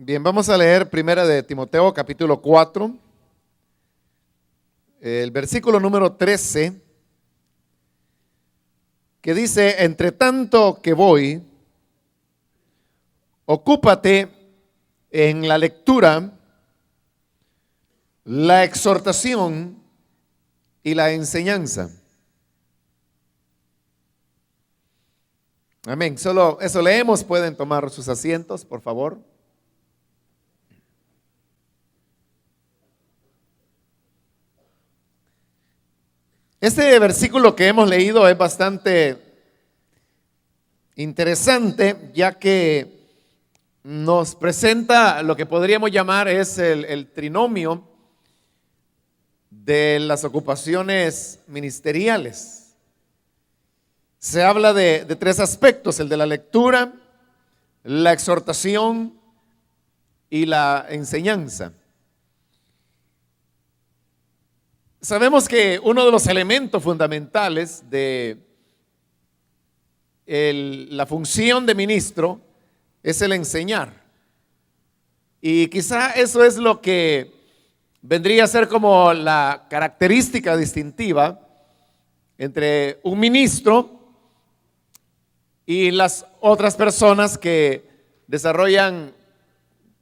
Bien, vamos a leer primera de Timoteo capítulo 4, el versículo número 13, que dice: entre tanto que voy, ocúpate en la lectura, la exhortación y la enseñanza. Amén. Solo eso leemos. Pueden tomar sus asientos, por favor. Este versículo que hemos leído es bastante interesante, ya que nos presenta lo que podríamos llamar es el trinomio de las ocupaciones ministeriales. Se habla de tres aspectos: el de la lectura, la exhortación y la enseñanza. Sabemos que uno de los elementos fundamentales de la función de ministro es el enseñar. Y quizá eso es lo que vendría a ser como la característica distintiva entre un ministro y las otras personas que desarrollan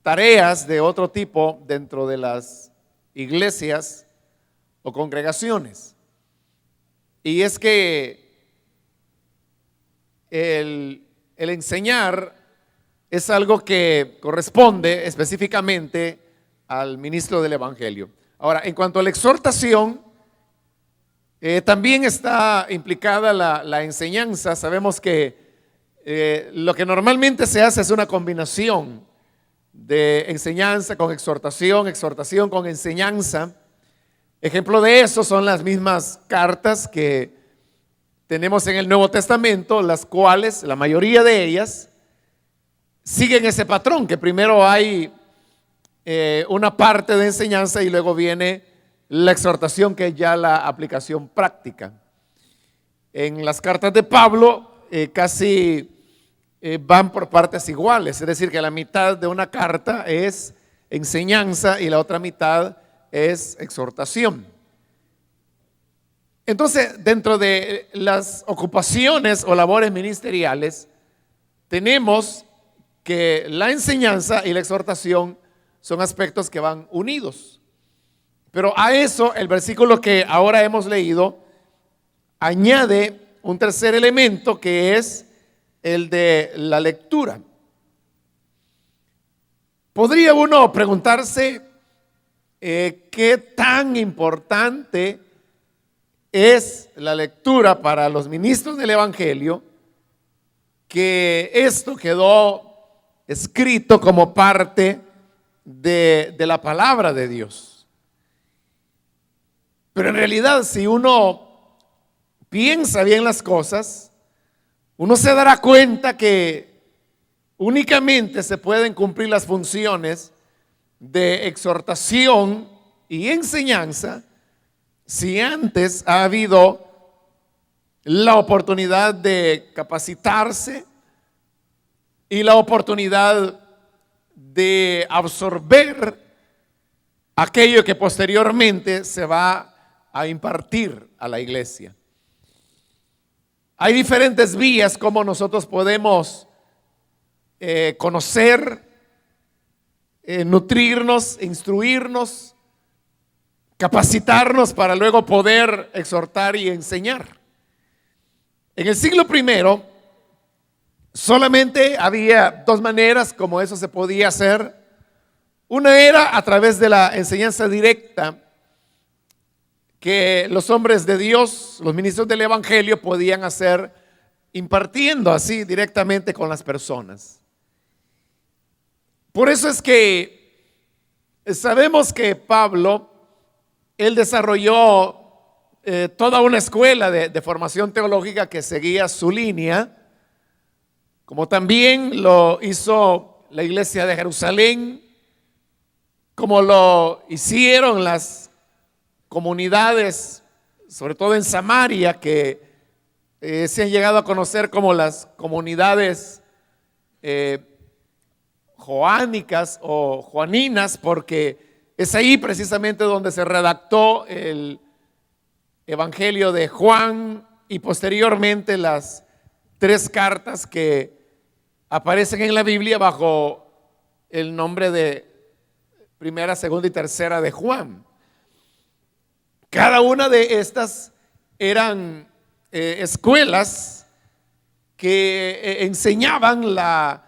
tareas de otro tipo dentro de las iglesias o congregaciones. Y es que el enseñar es algo que corresponde específicamente al ministro del evangelio. Ahora, en cuanto a la exhortación, también está implicada la enseñanza. Sabemos que lo que normalmente se hace es una combinación de enseñanza con exhortación, exhortación con enseñanza. Ejemplo de eso son las mismas cartas que tenemos en el Nuevo Testamento, las cuales, la mayoría de ellas, siguen ese patrón, que primero hay una parte de enseñanza y luego viene la exhortación, que es ya la aplicación práctica. En las cartas de Pablo casi van por partes iguales, es decir, que la mitad de una carta es enseñanza y la otra mitad es exhortación. Entonces, dentro de las ocupaciones o labores ministeriales, tenemos que la enseñanza y la exhortación son aspectos que van unidos. Pero a eso el versículo que ahora hemos leído añade un tercer elemento, que es el de la lectura. Podría uno preguntarse qué tan importante es la lectura para los ministros del evangelio, que esto quedó escrito como parte de la palabra de Dios. Pero en realidad, si uno piensa bien las cosas, uno se dará cuenta que únicamente se pueden cumplir las funciones de exhortación y enseñanza si antes ha habido la oportunidad de capacitarse y la oportunidad de absorber aquello que posteriormente se va a impartir a la iglesia. Hay diferentes vías como nosotros podemos conocer, nutrirnos, instruirnos, capacitarnos para luego poder exhortar y enseñar. En el siglo primero solamente había dos maneras como eso se podía hacer. Una era a través de la enseñanza directa, que los hombres de Dios, los ministros del evangelio, podían hacer impartiendo así directamente con las personas. Por eso es que sabemos que Pablo, él desarrolló toda una escuela de formación teológica que seguía su línea, como también lo hizo la iglesia de Jerusalén, como lo hicieron las comunidades, sobre todo en Samaria, que se han llegado a conocer como las comunidades joánicas o juaninas, porque es ahí precisamente donde se redactó el Evangelio de Juan y posteriormente las 3 cartas que aparecen en la Biblia bajo el nombre de primera, segunda y tercera de Juan. Cada una de estas eran escuelas que enseñaban la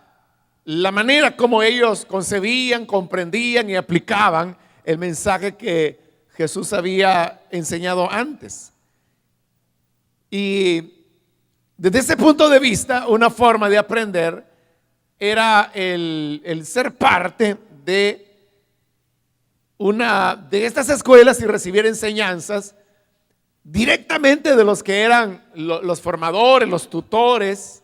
manera como ellos concebían, comprendían y aplicaban el mensaje que Jesús había enseñado antes. Y desde ese punto de vista, una forma de aprender era el ser parte de una de estas escuelas y recibir enseñanzas directamente de los que eran los formadores, los tutores,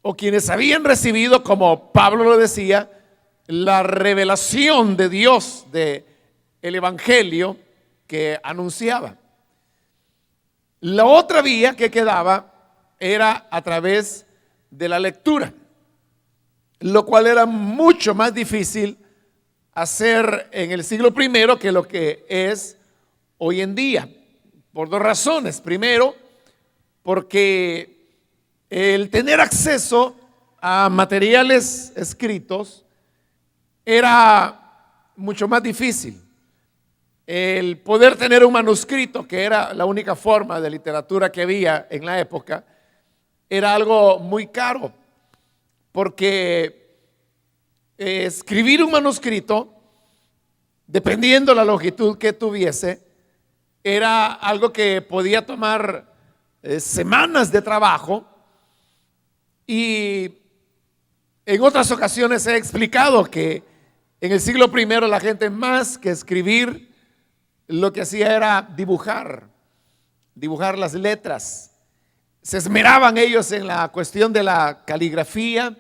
o quienes habían recibido, como Pablo lo decía, la revelación de Dios de el Evangelio que anunciaba. La otra vía que quedaba era a través de la lectura, lo cual era mucho más difícil hacer en el siglo I que lo que es hoy en día, por 2 razones. Primero, porque el tener acceso a materiales escritos era mucho más difícil. El poder tener un manuscrito, que era la única forma de literatura que había en la época, era algo muy caro, porque escribir un manuscrito, dependiendo la longitud que tuviese, era algo que podía tomar semanas de trabajo. Y en otras ocasiones he explicado que en el siglo I la gente, más que escribir, lo que hacía era dibujar las letras. Se esmeraban ellos en la cuestión de la caligrafía,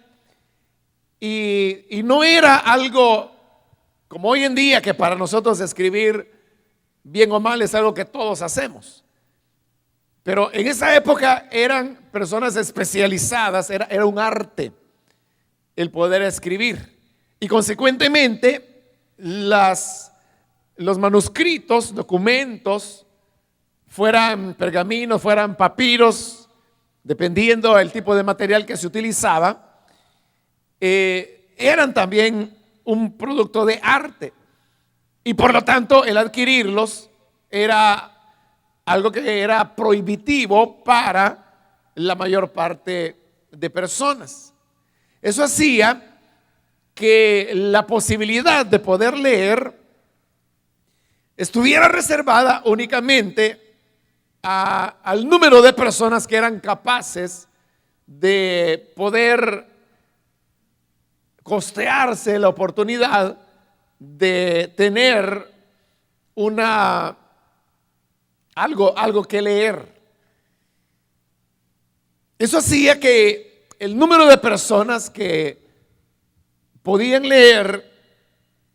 y no era algo como hoy en día, que para nosotros escribir bien o mal es algo que todos hacemos. Pero en esa época eran personas especializadas, era un arte el poder escribir. Y consecuentemente los manuscritos, documentos, fueran pergaminos, fueran papiros, dependiendo del tipo de material que se utilizaba, eran también un producto de arte. Y por lo tanto el adquirirlos era algo que era prohibitivo para la mayor parte de personas. Eso hacía que la posibilidad de poder leer estuviera reservada únicamente al número de personas que eran capaces de poder costearse la oportunidad de tener algo que leer. Eso hacía que el número de personas que podían leer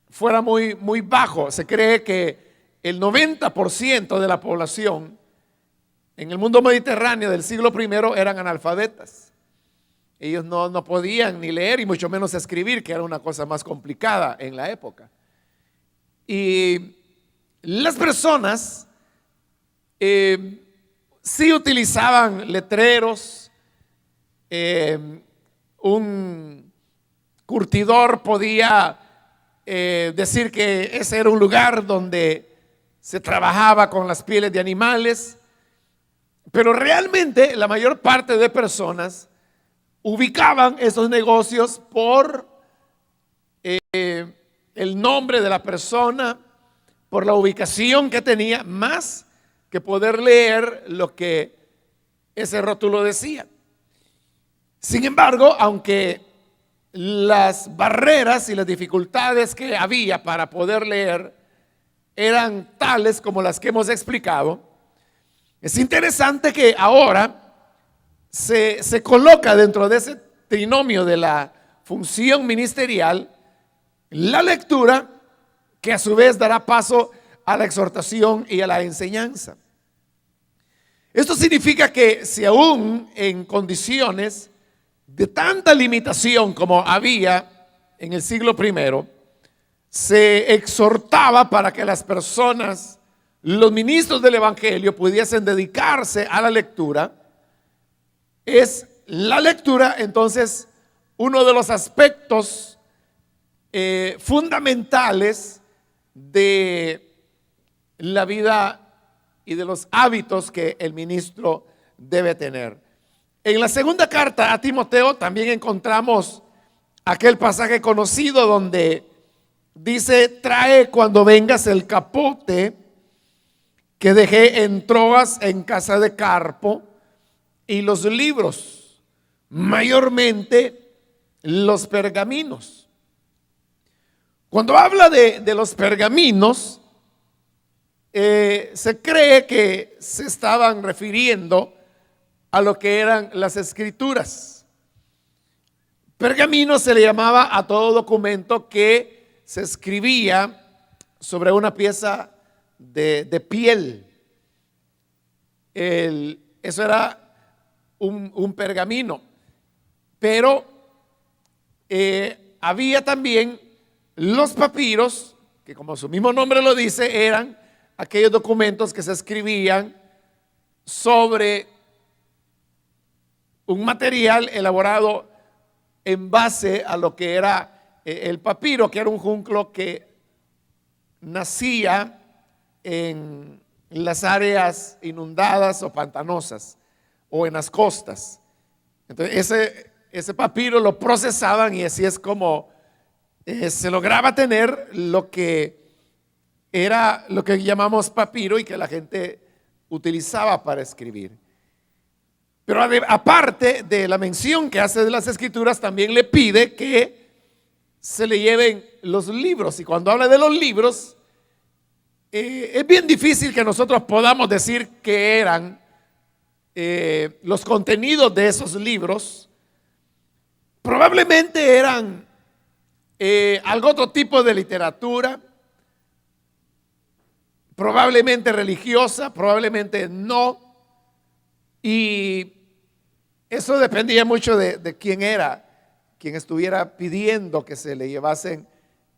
fuera muy, muy bajo. Se cree que el 90% de la población en el mundo mediterráneo del siglo I eran analfabetas. Ellos no podían ni leer y mucho menos escribir, que era una cosa más complicada en la época. Y las personas sí utilizaban letreros. Un curtidor podía decir que ese era un lugar donde se trabajaba con las pieles de animales, pero realmente la mayor parte de personas ubicaban esos negocios por el nombre de la persona, por la ubicación que tenía, más que poder leer lo que ese rótulo decía. Sin embargo, aunque las barreras y las dificultades que había para poder leer eran tales como las que hemos explicado, es interesante que ahora se coloca dentro de ese trinomio de la función ministerial la lectura, que a su vez dará paso a la exhortación y a la enseñanza. Esto significa que si aún en condiciones de tanta limitación como había en el siglo primero, se exhortaba para que las personas, los ministros del Evangelio, pudiesen dedicarse a la lectura. Es la lectura, entonces, uno de los aspectos fundamentales de la vida y de los hábitos que el ministro debe tener. En la segunda carta a Timoteo también encontramos aquel pasaje conocido donde dice: trae cuando vengas el capote que dejé en Troas en casa de Carpo, y los libros, mayormente los pergaminos. Cuando habla de los pergaminos, se cree que se estaban refiriendo a lo que eran las escrituras. Pergamino se le llamaba a todo documento que se escribía sobre una pieza de piel. Eso era un pergamino. Pero había también los papiros, que como su mismo nombre lo dice, eran aquellos documentos que se escribían sobre un material elaborado en base a lo que era el papiro, que era un junclo que nacía en las áreas inundadas o pantanosas o en las costas. Entonces ese papiro lo procesaban y así es como se lograba tener lo que era lo que llamamos papiro y que la gente utilizaba para escribir. Pero aparte de la mención que hace de las escrituras, también le pide que se le lleven los libros. Y cuando habla de los libros, es bien difícil que nosotros podamos decir que eran los contenidos de esos libros. Probablemente eran algún otro tipo de literatura, probablemente religiosa, probablemente no. Y eso dependía mucho de quién era, quien estuviera pidiendo que se le llevasen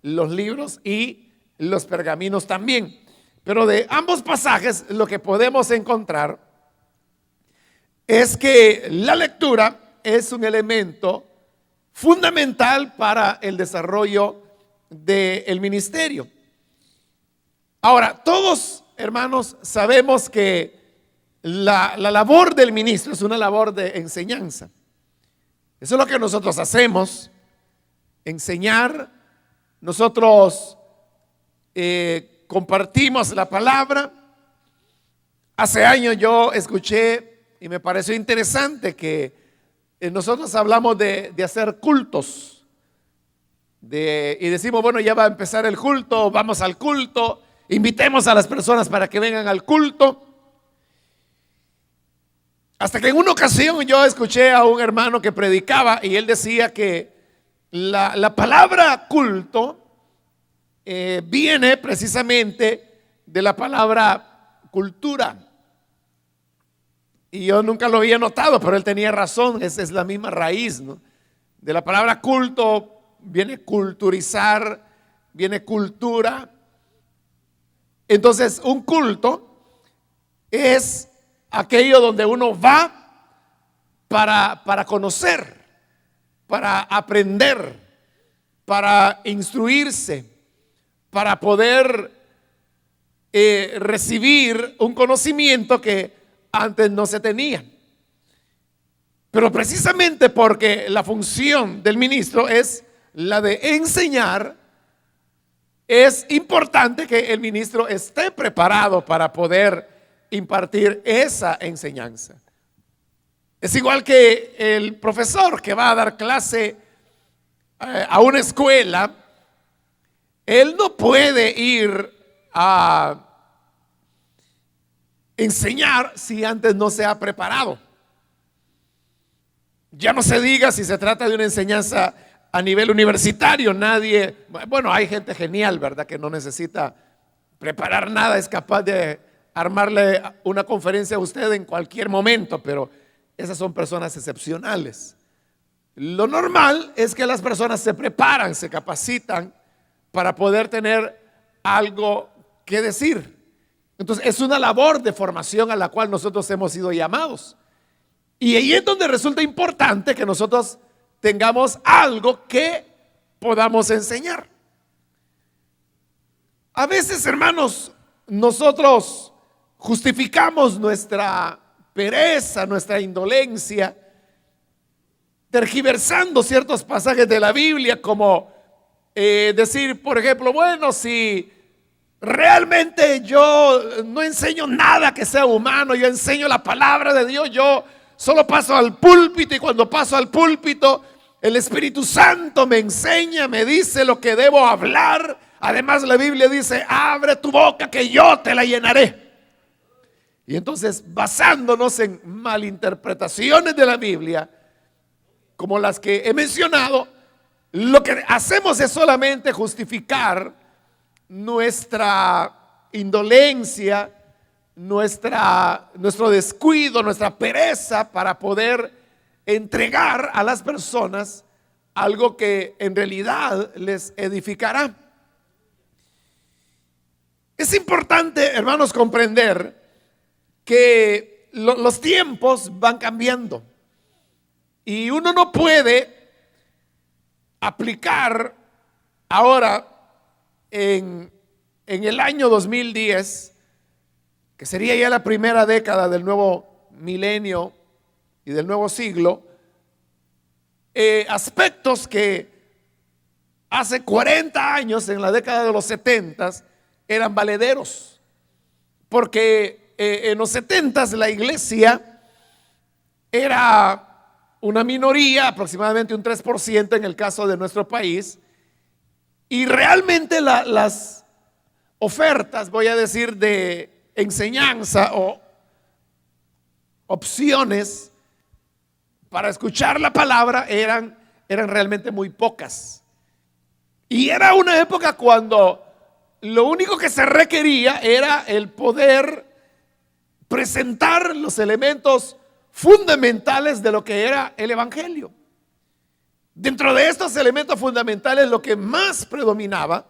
los libros y los pergaminos también. Pero de ambos pasajes lo que podemos encontrar es que la lectura es un elemento fundamental para el desarrollo del ministerio. Ahora, todos, hermanos, sabemos que la labor del ministro es una labor de enseñanza. Eso es lo que nosotros hacemos, enseñar. Nosotros compartimos la palabra. Hace años yo escuché y me pareció interesante que nosotros hablamos de hacer cultos. Y decimos, bueno, ya va a empezar el culto, vamos al culto, invitemos a las personas para que vengan al culto. Hasta que en una ocasión yo escuché a un hermano que predicaba y él decía que la palabra culto viene precisamente de la palabra cultura. Y yo nunca lo había notado, pero él tenía razón, esa es la misma raíz, ¿no? De la palabra culto viene culturizar, viene cultura. Entonces, un culto es aquello donde uno va para conocer, para aprender, para instruirse, para poder recibir un conocimiento que antes no se tenía. Pero precisamente porque la función del ministro es la de enseñar, es importante que el ministro esté preparado para poder impartir esa enseñanza. Es igual que el profesor que va a dar clase a una escuela. Él no puede ir a enseñar si antes no se ha preparado. Ya no se diga si se trata de una enseñanza a nivel universitario. Nadie, bueno, hay gente genial, ¿verdad?, que no necesita preparar nada, es capaz de armarle una conferencia a usted en cualquier momento, pero esas son personas excepcionales. lo normal es que las personas se preparan, se capacitan para poder tener algo que decir. Entonces es una labor de formación a la cual nosotros hemos sido llamados. Y ahí es donde resulta importante que nosotros tengamos algo que podamos enseñar. A veces, hermanos, nosotros justificamos nuestra pereza, nuestra indolencia, tergiversando ciertos pasajes de la Biblia, como decir, por ejemplo, bueno, si realmente yo no enseño nada que sea humano, yo enseño la palabra de Dios, yo solo paso al púlpito, y cuando paso al púlpito el Espíritu Santo me enseña, me dice lo que debo hablar. Además la Biblia dice, abre tu boca que yo te la llenaré. Y entonces, basándonos en malinterpretaciones de la Biblia, como las que he mencionado, lo que hacemos es solamente justificar nuestra indolencia, nuestro descuido, nuestra pereza, para poder entregar a las personas algo que en realidad les edificará. Es importante, hermanos, comprender que los tiempos van cambiando y uno no puede aplicar ahora en el año 2010, que sería ya la primera década del nuevo milenio y del nuevo siglo, aspectos que hace 40 años, en la década de los 70, eran valederos. Porque en los 70 la iglesia era una minoría, aproximadamente un 3% en el caso de nuestro país, y realmente las ofertas, voy a decir, de enseñanza o opciones para escuchar la palabra eran realmente muy pocas. Y era una época cuando lo único que se requería era el poder presentar los elementos fundamentales de lo que era el evangelio. Dentro de estos elementos fundamentales, lo que más predominaba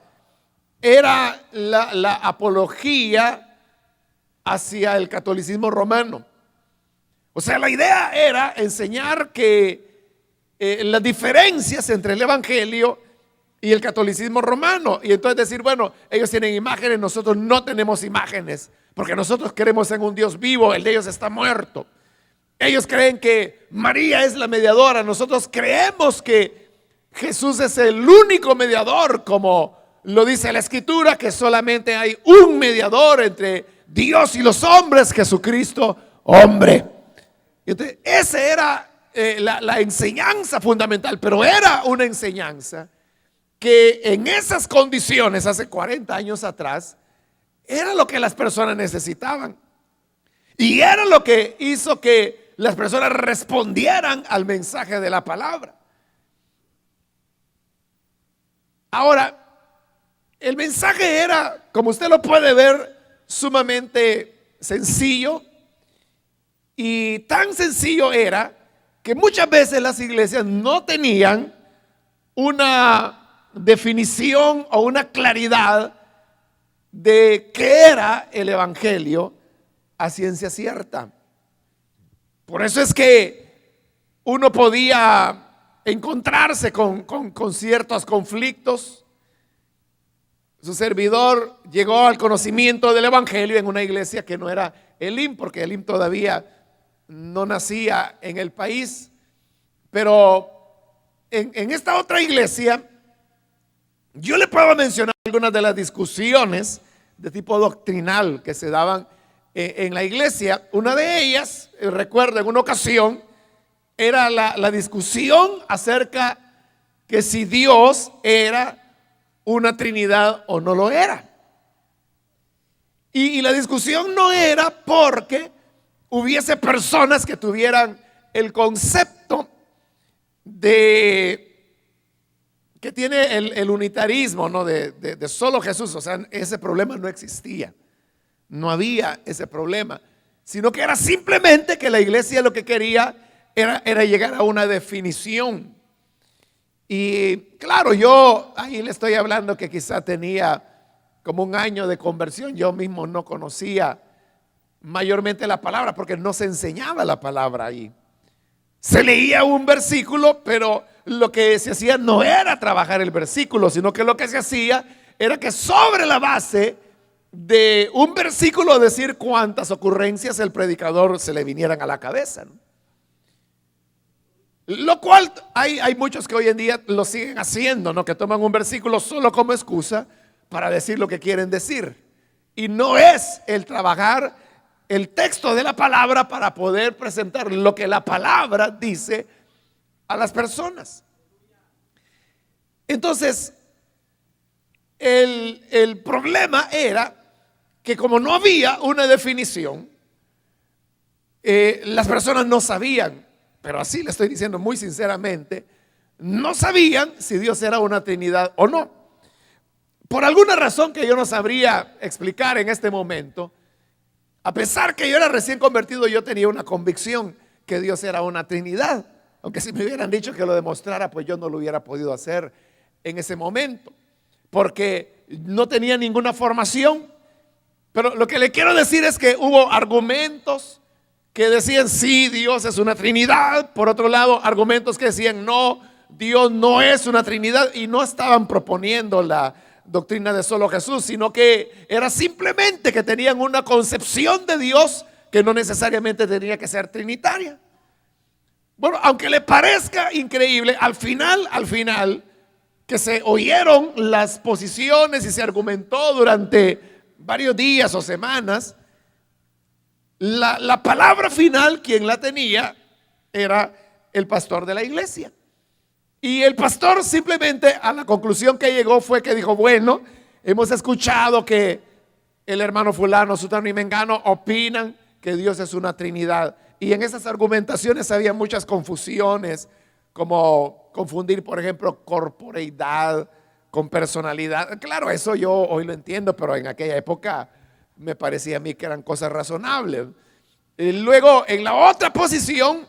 era la apología hacia el catolicismo romano. O sea, la idea era enseñar que las diferencias entre el evangelio y el catolicismo romano, y entonces decir, bueno, ellos tienen imágenes, nosotros no tenemos imágenes, porque nosotros creemos en un Dios vivo, el de ellos está muerto. Ellos creen que María es la mediadora, nosotros creemos que Jesús es el único mediador, como lo dice la Escritura, que solamente hay un mediador entre Dios y los hombres, Jesucristo, hombre. Entonces, esa era la enseñanza fundamental, pero era una enseñanza que en esas condiciones, hace 40 años atrás, era lo que las personas necesitaban. Y era lo que hizo que las personas respondieran al mensaje de la palabra. Ahora, el mensaje era, como usted lo puede ver, sumamente sencillo. Y tan sencillo era que muchas veces las iglesias no tenían una definición o una claridad de qué era el evangelio a ciencia cierta. Por eso es que uno podía encontrarse con ciertos conflictos. Su servidor llegó al conocimiento del evangelio en una iglesia que no era Elim, porque Elim todavía no nacía en el país. Pero en esta otra iglesia yo le puedo mencionar algunas de las discusiones de tipo doctrinal que se daban en la iglesia. Una de ellas, recuerdo en una ocasión, era la discusión acerca que si Dios era una Trinidad o no lo era. Y la discusión no era porque hubiese personas que tuvieran el concepto de que tiene el unitarismo, ¿no? de solo Jesús. O sea, ese problema no existía. No había ese problema, sino que era simplemente que la iglesia lo que quería era llegar a una definición Y claro, yo ahí le estoy hablando que quizá tenía como un año de conversión. Yo mismo no conocía mayormente la palabra porque no se enseñaba la palabra ahí. Se leía un versículo, pero lo que se hacía no era trabajar el versículo, sino que lo que se hacía era que sobre la base de un versículo decir cuántas ocurrencias el predicador se le vinieran a la cabeza, ¿no? Lo cual hay muchos que hoy en día lo siguen haciendo, ¿no? Que toman un versículo solo como excusa para decir lo que quieren decir. Y no es el trabajar el texto de la palabra para poder presentar lo que la palabra dice a las personas. Entonces, el problema era que como no había una definición, las personas no sabían, pero así le estoy diciendo muy sinceramente, no sabían si Dios era una Trinidad o no. Por alguna razón que yo no sabría explicar en este momento, a pesar que yo era recién convertido, yo tenía una convicción que Dios era una Trinidad. Aunque si me hubieran dicho que lo demostrara, pues yo no lo hubiera podido hacer en ese momento, porque no tenía ninguna formación. Pero lo que le quiero decir es que hubo argumentos que decían sí, Dios es una Trinidad. Por otro lado, argumentos que decían no, Dios no es una Trinidad, y no estaban proponiendo la doctrina de solo Jesús, sino que era simplemente que tenían una concepción de Dios que no necesariamente tenía que ser trinitaria. Bueno, aunque le parezca increíble, al final que se oyeron las posiciones y se argumentó durante varios días o semanas, la palabra final, quien la tenía, era el pastor de la iglesia. Y el pastor simplemente a la conclusión que llegó fue que dijo: bueno, hemos escuchado que el hermano fulano, sutano y mengano opinan que Dios es una Trinidad. Y en esas argumentaciones había muchas confusiones, como confundir, por ejemplo, corporeidad con personalidad. Claro, eso yo hoy lo entiendo, pero en aquella época me parecía a mí que eran cosas razonables. Y luego, en la otra posición,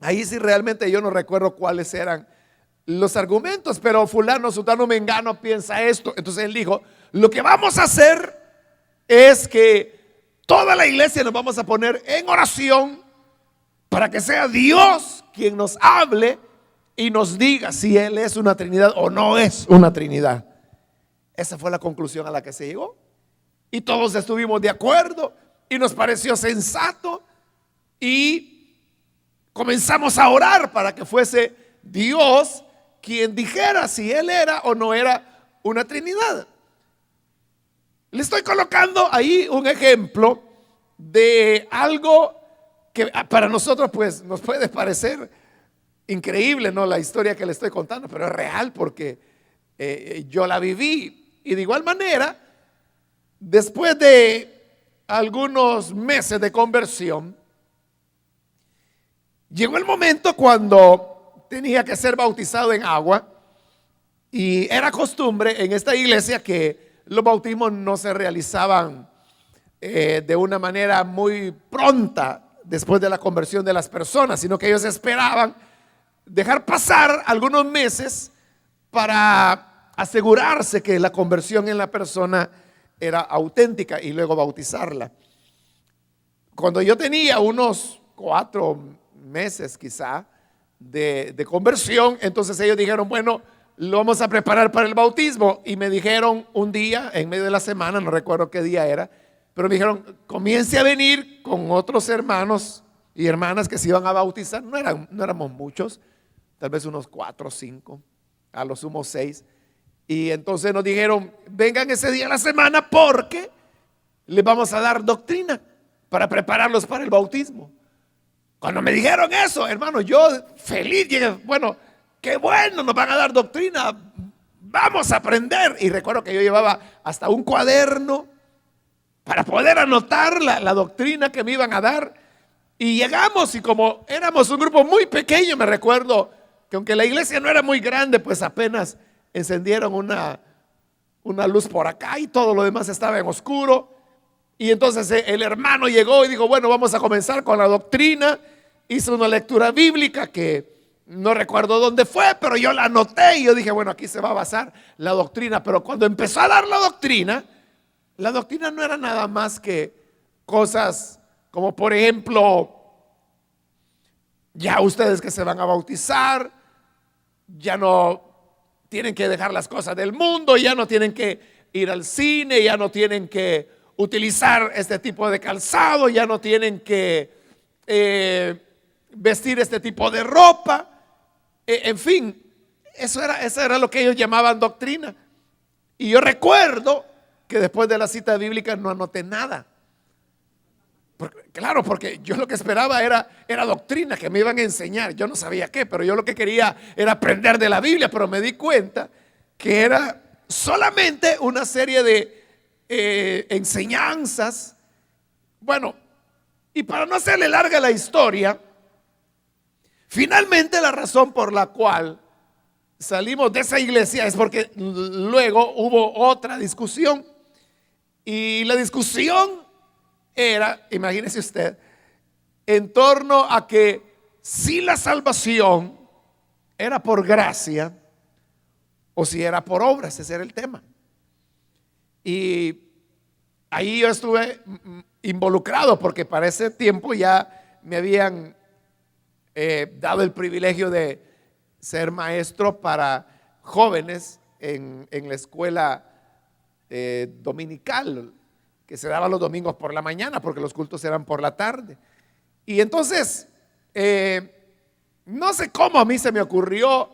ahí sí realmente yo no recuerdo cuáles eran los argumentos, pero fulano, sutano, mengano piensa esto. Entonces él dijo: lo que vamos a hacer es que toda la iglesia nos vamos a poner en oración para que sea Dios quien nos hable y nos diga si Él es una Trinidad o no es una Trinidad. Esa fue la conclusión a la que se llegó, y todos estuvimos de acuerdo y nos pareció sensato, y comenzamos a orar para que fuese Dios quien dijera si Él era o no era una Trinidad. Le estoy colocando ahí un ejemplo de algo que para nosotros pues nos puede parecer increíble, ¿no? La historia que le estoy contando, pero es real porque yo la viví. Y de igual manera, después de algunos meses de conversión, llegó el momento cuando tenía que ser bautizado en agua, y era costumbre en esta iglesia que los bautismos no se realizaban de una manera muy pronta después de la conversión de las personas, sino que ellos esperaban dejar pasar algunos meses para asegurarse que la conversión en la persona era auténtica y luego bautizarla. Cuando yo tenía unos 4 meses quizá de conversión, entonces ellos dijeron: bueno, lo vamos a preparar para el bautismo. Y me dijeron un día en medio de la semana, no recuerdo qué día era, pero me dijeron: comience a venir con otros hermanos y hermanas que se iban a bautizar. No éramos muchos, tal vez unos 4 o 5, a lo sumo 6. Y entonces nos dijeron: vengan ese día a la semana porque les vamos a dar doctrina para prepararlos para el bautismo. Cuando me dijeron eso, hermano, yo feliz dije: bueno, qué bueno, nos van a dar doctrina, vamos a aprender. Y recuerdo que yo llevaba hasta un cuaderno para poder anotar la doctrina que me iban a dar. Y llegamos, y como éramos un grupo muy pequeño, me recuerdo que aunque la iglesia no era muy grande, pues apenas encendieron una luz por acá y todo lo demás estaba en oscuro. Y entonces el hermano llegó y dijo: bueno, vamos a comenzar con la doctrina. Hizo una lectura bíblica que no recuerdo dónde fue, pero yo la anoté y yo dije, bueno, aquí se va a basar la doctrina. Pero cuando empezó a dar la doctrina no era nada más que cosas como, por ejemplo, ya ustedes que se van a bautizar, ya no tienen que dejar las cosas del mundo, ya no tienen que ir al cine, ya no tienen que utilizar este tipo de calzado, ya no tienen que vestir este tipo de ropa. En fin, eso era lo que ellos llamaban doctrina. Y yo recuerdo que después de la cita bíblica no anoté nada. Claro, porque yo lo que esperaba era doctrina que me iban a enseñar. Yo no sabía qué, pero yo lo que quería era aprender de la Biblia, pero me di cuenta que era solamente una serie de enseñanzas. Bueno, y para no hacerle larga la historia, finalmente la razón por la cual salimos de esa iglesia es porque luego hubo otra discusión. Y la discusión era, imagínese usted, en torno a que si la salvación era por gracia o si era por obras. Ese era el tema. Y ahí yo estuve involucrado porque para ese tiempo ya me habían dado el privilegio de ser maestro para jóvenes en la escuela dominical, que se daba los domingos por la mañana porque los cultos eran por la tarde. Y entonces, no sé cómo a mí se me ocurrió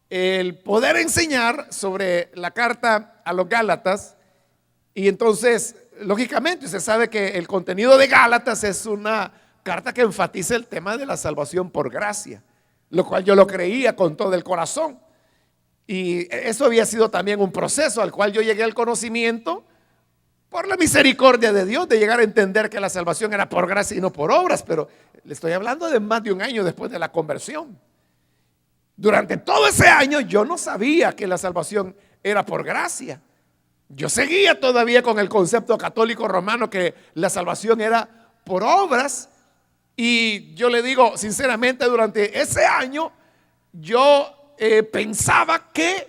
el poder enseñar sobre la carta a los Gálatas. Y entonces, lógicamente, usted sabe que el contenido de Gálatas es una carta que enfatiza el tema de la salvación por gracia, lo cual yo lo creía con todo el corazón. Y eso había sido también un proceso al cual yo llegué al conocimiento por la misericordia de Dios, de llegar a entender que la salvación era por gracia y no por obras. Pero le estoy hablando de más de un año después de la conversión. Durante todo ese año yo no sabía que la salvación era por gracia. Yo seguía todavía con el concepto católico romano que la salvación era por obras. Y yo le digo sinceramente, durante ese año yo pensaba que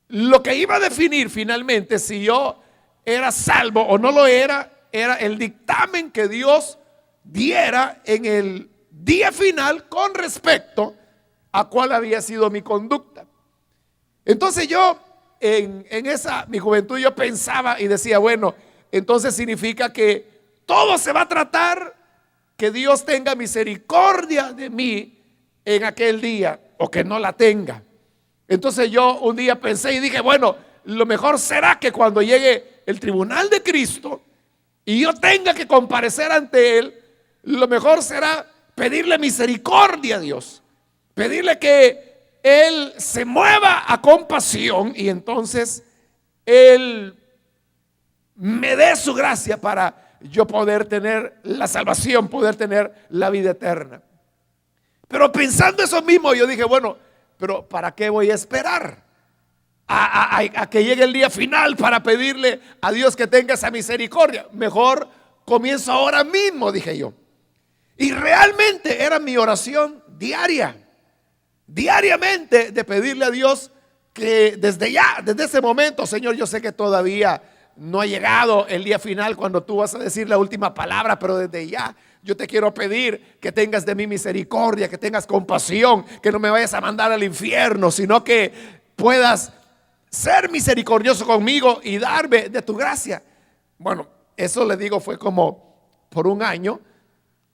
lo que iba a definir finalmente si yo era salvo o no lo era el dictamen que Dios diera en el día final con respecto a cuál había sido mi conducta. Entonces yo en mi juventud yo pensaba y decía, bueno, entonces significa que todo se va a tratar que Dios tenga misericordia de mí en aquel día o que no la tenga. Entonces yo un día pensé y dije, bueno, lo mejor será que cuando llegue el tribunal de Cristo y yo tenga que comparecer ante Él, lo mejor será pedirle misericordia a Dios, pedirle que Él se mueva a compasión y entonces Él me dé su gracia para yo poder tener la salvación, poder tener la vida eterna. Pero pensando eso mismo, yo dije, bueno, pero ¿para qué voy a esperar a que llegue el día final para pedirle a Dios que tenga esa misericordia? Mejor comienzo ahora mismo, dije yo. Y realmente era mi oración diariamente de pedirle a Dios que desde ese momento, Señor, yo sé que todavía no ha llegado el día final cuando tú vas a decir la última palabra, pero desde ya yo te quiero pedir que tengas de mí misericordia, que tengas compasión, que no me vayas a mandar al infierno, sino que puedas ser misericordioso conmigo y darme de tu gracia. Bueno, eso le digo fue como por un año,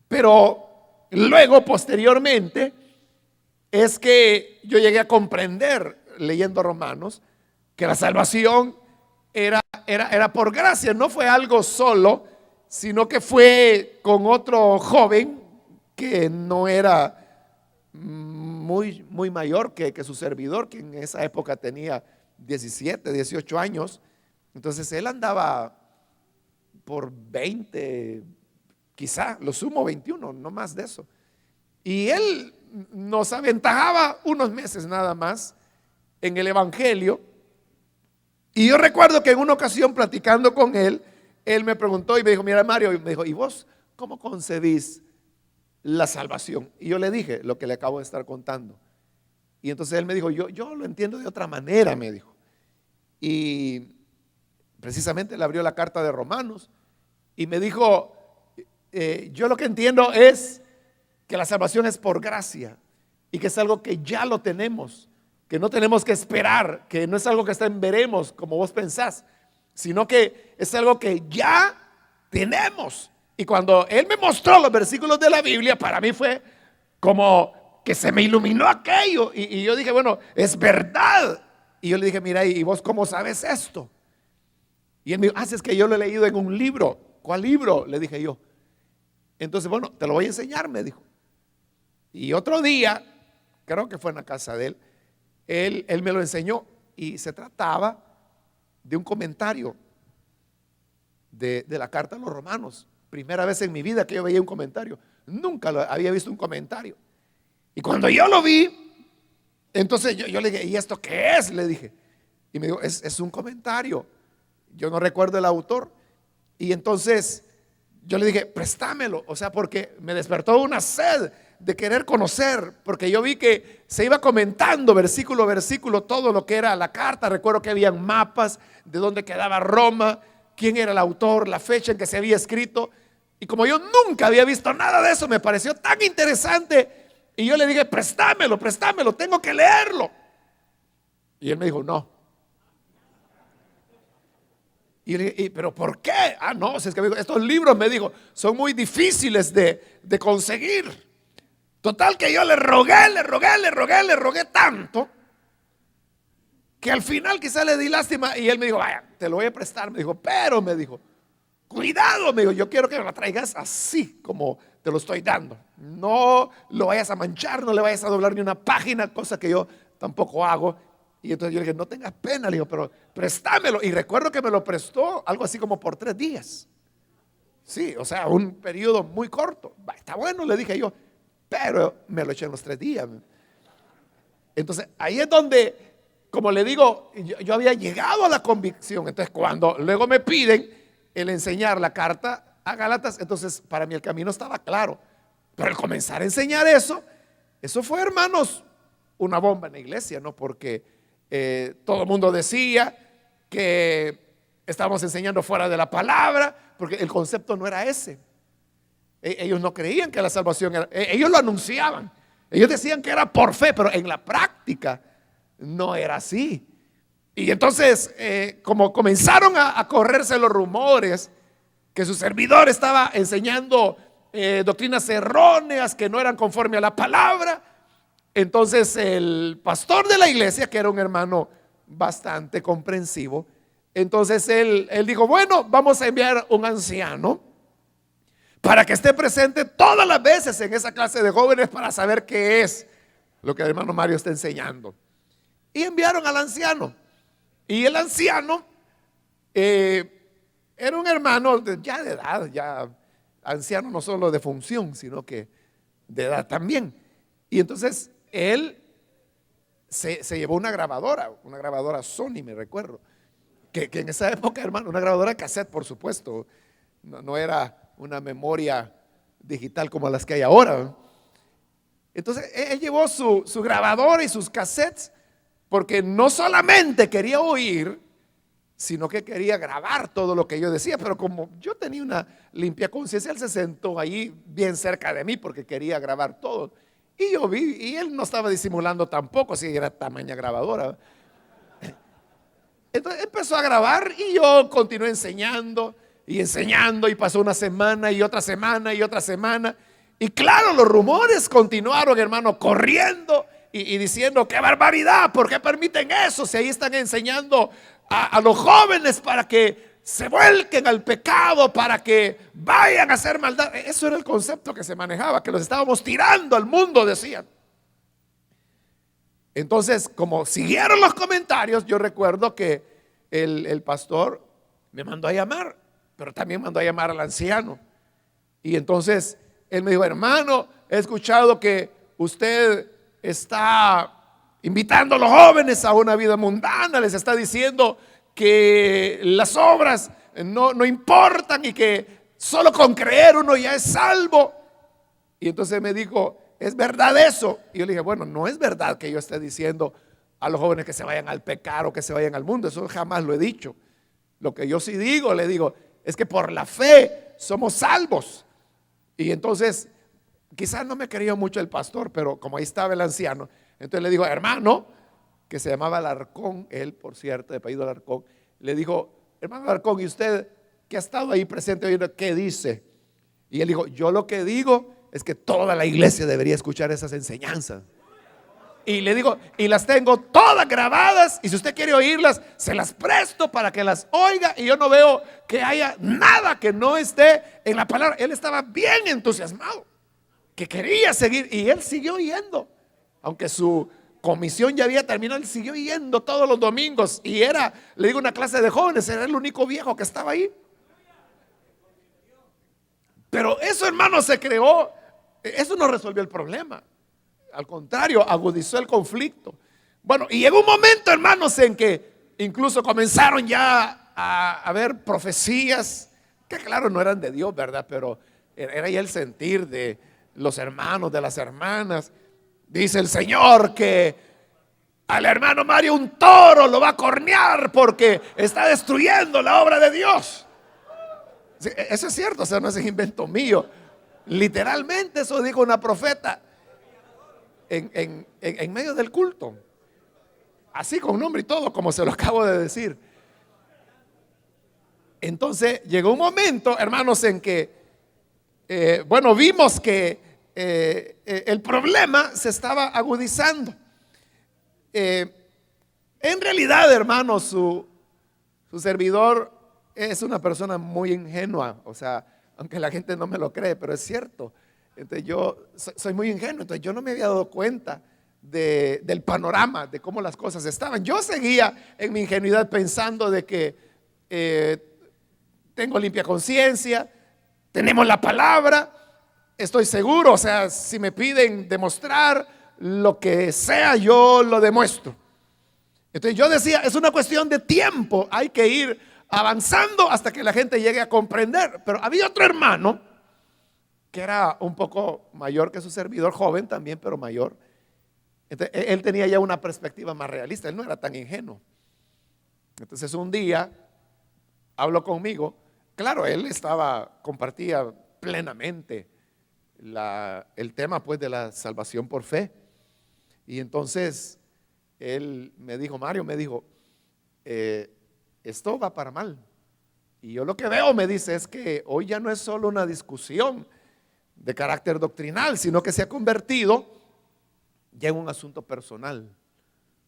pero luego posteriormente es que yo llegué a comprender, leyendo Romanos, que la salvación era por gracia, no fue algo solo, sino que fue con otro joven que no era muy mayor que su servidor, que en esa época tenía 17, 18 años. Entonces él andaba por 20, quizá, lo sumo 21, no más de eso. Y él nos aventajaba unos meses nada más en el evangelio. Y yo recuerdo que en una ocasión platicando con él, él me preguntó y me dijo, mira Mario, y me dijo, ¿y vos cómo concebís la salvación. Y yo le dije lo que le acabo de estar contando. Y entonces él me dijo, yo lo entiendo de otra manera, me dijo. Y precisamente le abrió la carta de Romanos y me dijo, yo lo que entiendo es que la salvación es por gracia y que es algo que ya lo tenemos, que no tenemos que esperar, que no es algo que está en veremos como vos pensás, sino que es algo que ya tenemos. Y cuando él me mostró los versículos de la Biblia, para mí fue como que se me iluminó aquello. Y yo dije, bueno, es verdad. Y yo le dije, mira, ¿y vos cómo sabes esto? Y él me dijo, es que yo lo he leído en un libro. ¿Cuál libro? Le dije yo. Entonces, bueno, te lo voy a enseñar, me dijo. Y otro día, creo que fue en la casa de él me lo enseñó. Y se trataba de un comentario de la carta a los Romanos. Primera vez en mi vida que yo veía un comentario. Nunca había visto un comentario. Y cuando yo lo vi, entonces yo le dije, ¿y esto qué es? Le dije. Y me dijo, es un comentario. Yo no recuerdo el autor. Y entonces yo le dije, préstamelo. O sea, porque me despertó una sed de querer conocer. Porque yo vi que se iba comentando versículo a versículo todo lo que era la carta. Recuerdo que habían mapas de dónde quedaba Roma, quién era el autor, la fecha en que se había escrito. Y como yo nunca había visto nada de eso, me pareció tan interesante. Y yo le dije, préstamelo, tengo que leerlo. Y él me dijo, no. Y le dije, ¿pero por qué? No, si es que me dijo, estos libros, me dijo, son muy difíciles de conseguir. Total que yo le rogué tanto, que al final quizá le di lástima. Y él me dijo, vaya, te lo voy a prestar. Me dijo, pero me dijo, cuidado, me dijo, yo quiero que me la traigas así como te lo estoy dando. No lo vayas a manchar, no le vayas a doblar ni una página, cosa que yo tampoco hago. Y entonces yo le dije, no tengas pena, le digo, pero préstamelo. Y recuerdo que me lo prestó algo así como por 3 días. Sí, o sea, un periodo muy corto. Está bueno, le dije yo, pero me lo eché en los 3 días. Entonces ahí es donde, como le digo, yo había llegado a la convicción. Entonces cuando luego me piden el enseñar la carta a Gálatas, entonces para mí el camino estaba claro. Pero al comenzar a enseñar eso fue, hermanos, una bomba en la iglesia, ¿no? Porque todo el mundo decía que estábamos enseñando fuera de la palabra, porque el concepto no era ese. Ellos no creían que la salvación era, ellos lo anunciaban, ellos decían que era por fe, pero en la práctica no era así. Y entonces, como comenzaron a correrse los rumores que su servidor estaba enseñando doctrinas erróneas que no eran conforme a la palabra, entonces el pastor de la iglesia, que era un hermano bastante comprensivo, entonces él dijo, bueno, vamos a enviar un anciano para que esté presente todas las veces en esa clase de jóvenes para saber qué es lo que el hermano Mario está enseñando. Y enviaron al anciano. Y el anciano era un hermano ya de edad, ya anciano no solo de función, sino que de edad también. Y entonces él se llevó una grabadora Sony, me recuerdo, que en esa época, hermano, una grabadora cassette, por supuesto, no era una memoria digital como las que hay ahora. Entonces él llevó su grabadora y sus cassettes, porque no solamente quería oír, sino que quería grabar todo lo que yo decía. Pero como yo tenía una limpia conciencia, él se sentó ahí bien cerca de mí porque quería grabar todo. Y yo vi, y él no estaba disimulando tampoco, si era tamaña grabadora. Entonces empezó a grabar y yo continué enseñando y pasó una semana y otra semana y otra semana. Y claro, los rumores continuaron, hermano, corriendo y diciendo, qué barbaridad, ¿por qué permiten eso? Si ahí están enseñando a los jóvenes para que se vuelquen al pecado, para que vayan a hacer maldad. Eso era el concepto que se manejaba, que los estábamos tirando al mundo, decían. Entonces, como siguieron los comentarios, yo recuerdo que el pastor me mandó a llamar, pero también mandó a llamar al anciano. Y entonces él me dijo, hermano, he escuchado que usted está invitando a los jóvenes a una vida mundana, les está diciendo que las obras no importan y que solo con creer uno ya es salvo. Y entonces me dijo, ¿es verdad eso? Y yo le dije, bueno, no es verdad que yo esté diciendo a los jóvenes que se vayan al pecado, que se vayan al mundo. Eso jamás lo he dicho. Lo que yo sí digo, le digo, es que por la fe somos salvos. Y entonces, quizás no me quería mucho el pastor, pero como ahí estaba el anciano, entonces le digo, hermano, que se llamaba Alarcón, él por cierto, de apellido Alarcón, le dijo, hermano Alarcón, ¿y usted que ha estado ahí presente oyendo, qué dice? Y él dijo, yo lo que digo es que toda la iglesia debería escuchar esas enseñanzas. Y le digo, y las tengo todas grabadas, y si usted quiere oírlas, se las presto para que las oiga, y yo no veo que haya nada que no esté en la palabra. Él estaba bien entusiasmado, que quería seguir, y él siguió yendo, aunque su comisión ya había terminado, él siguió yendo todos los domingos, y era, le digo, una clase de jóvenes, era el único viejo que estaba ahí. Pero eso, hermano, se creó, eso no resolvió el problema. Al contrario, agudizó el conflicto. Bueno, y llegó un momento, hermanos, en que incluso comenzaron ya a haber profecías que claro no eran de Dios, ¿verdad? Pero era ya el sentir de los hermanos, de las hermanas. Dice el Señor que al hermano Mario un toro lo va a cornear porque está destruyendo la obra de Dios. Sí, eso es cierto, o sea, no es invento mío. Literalmente eso dijo una profeta en medio del culto, así con nombre y todo, como se lo acabo de decir. Entonces llegó un momento, hermanos, en que bueno, vimos que el problema se estaba agudizando. En realidad, hermanos, su servidor es una persona muy ingenua, o sea, aunque la gente no me lo cree, pero es cierto. Entonces yo soy muy ingenuo, entonces yo no me había dado cuenta del panorama, de cómo las cosas estaban. Yo seguía en mi ingenuidad pensando de que tengo limpia conciencia, tenemos la palabra, estoy seguro, o sea, si me piden demostrar lo que sea, yo lo demuestro. Entonces yo decía, es una cuestión de tiempo, hay que ir avanzando hasta que la gente llegue a comprender. Pero había otro hermano que era un poco mayor que su servidor, joven también, pero mayor. Entonces, él tenía ya una perspectiva más realista, él no era tan ingenuo. Entonces un día habló conmigo, claro, él compartía plenamente el tema pues de la salvación por fe. Y entonces él me dijo, Mario, me dijo, esto va para mal. Y yo lo que veo, me dice, es que hoy ya no es solo una discusión de carácter doctrinal, sino que se ha convertido ya en un asunto personal.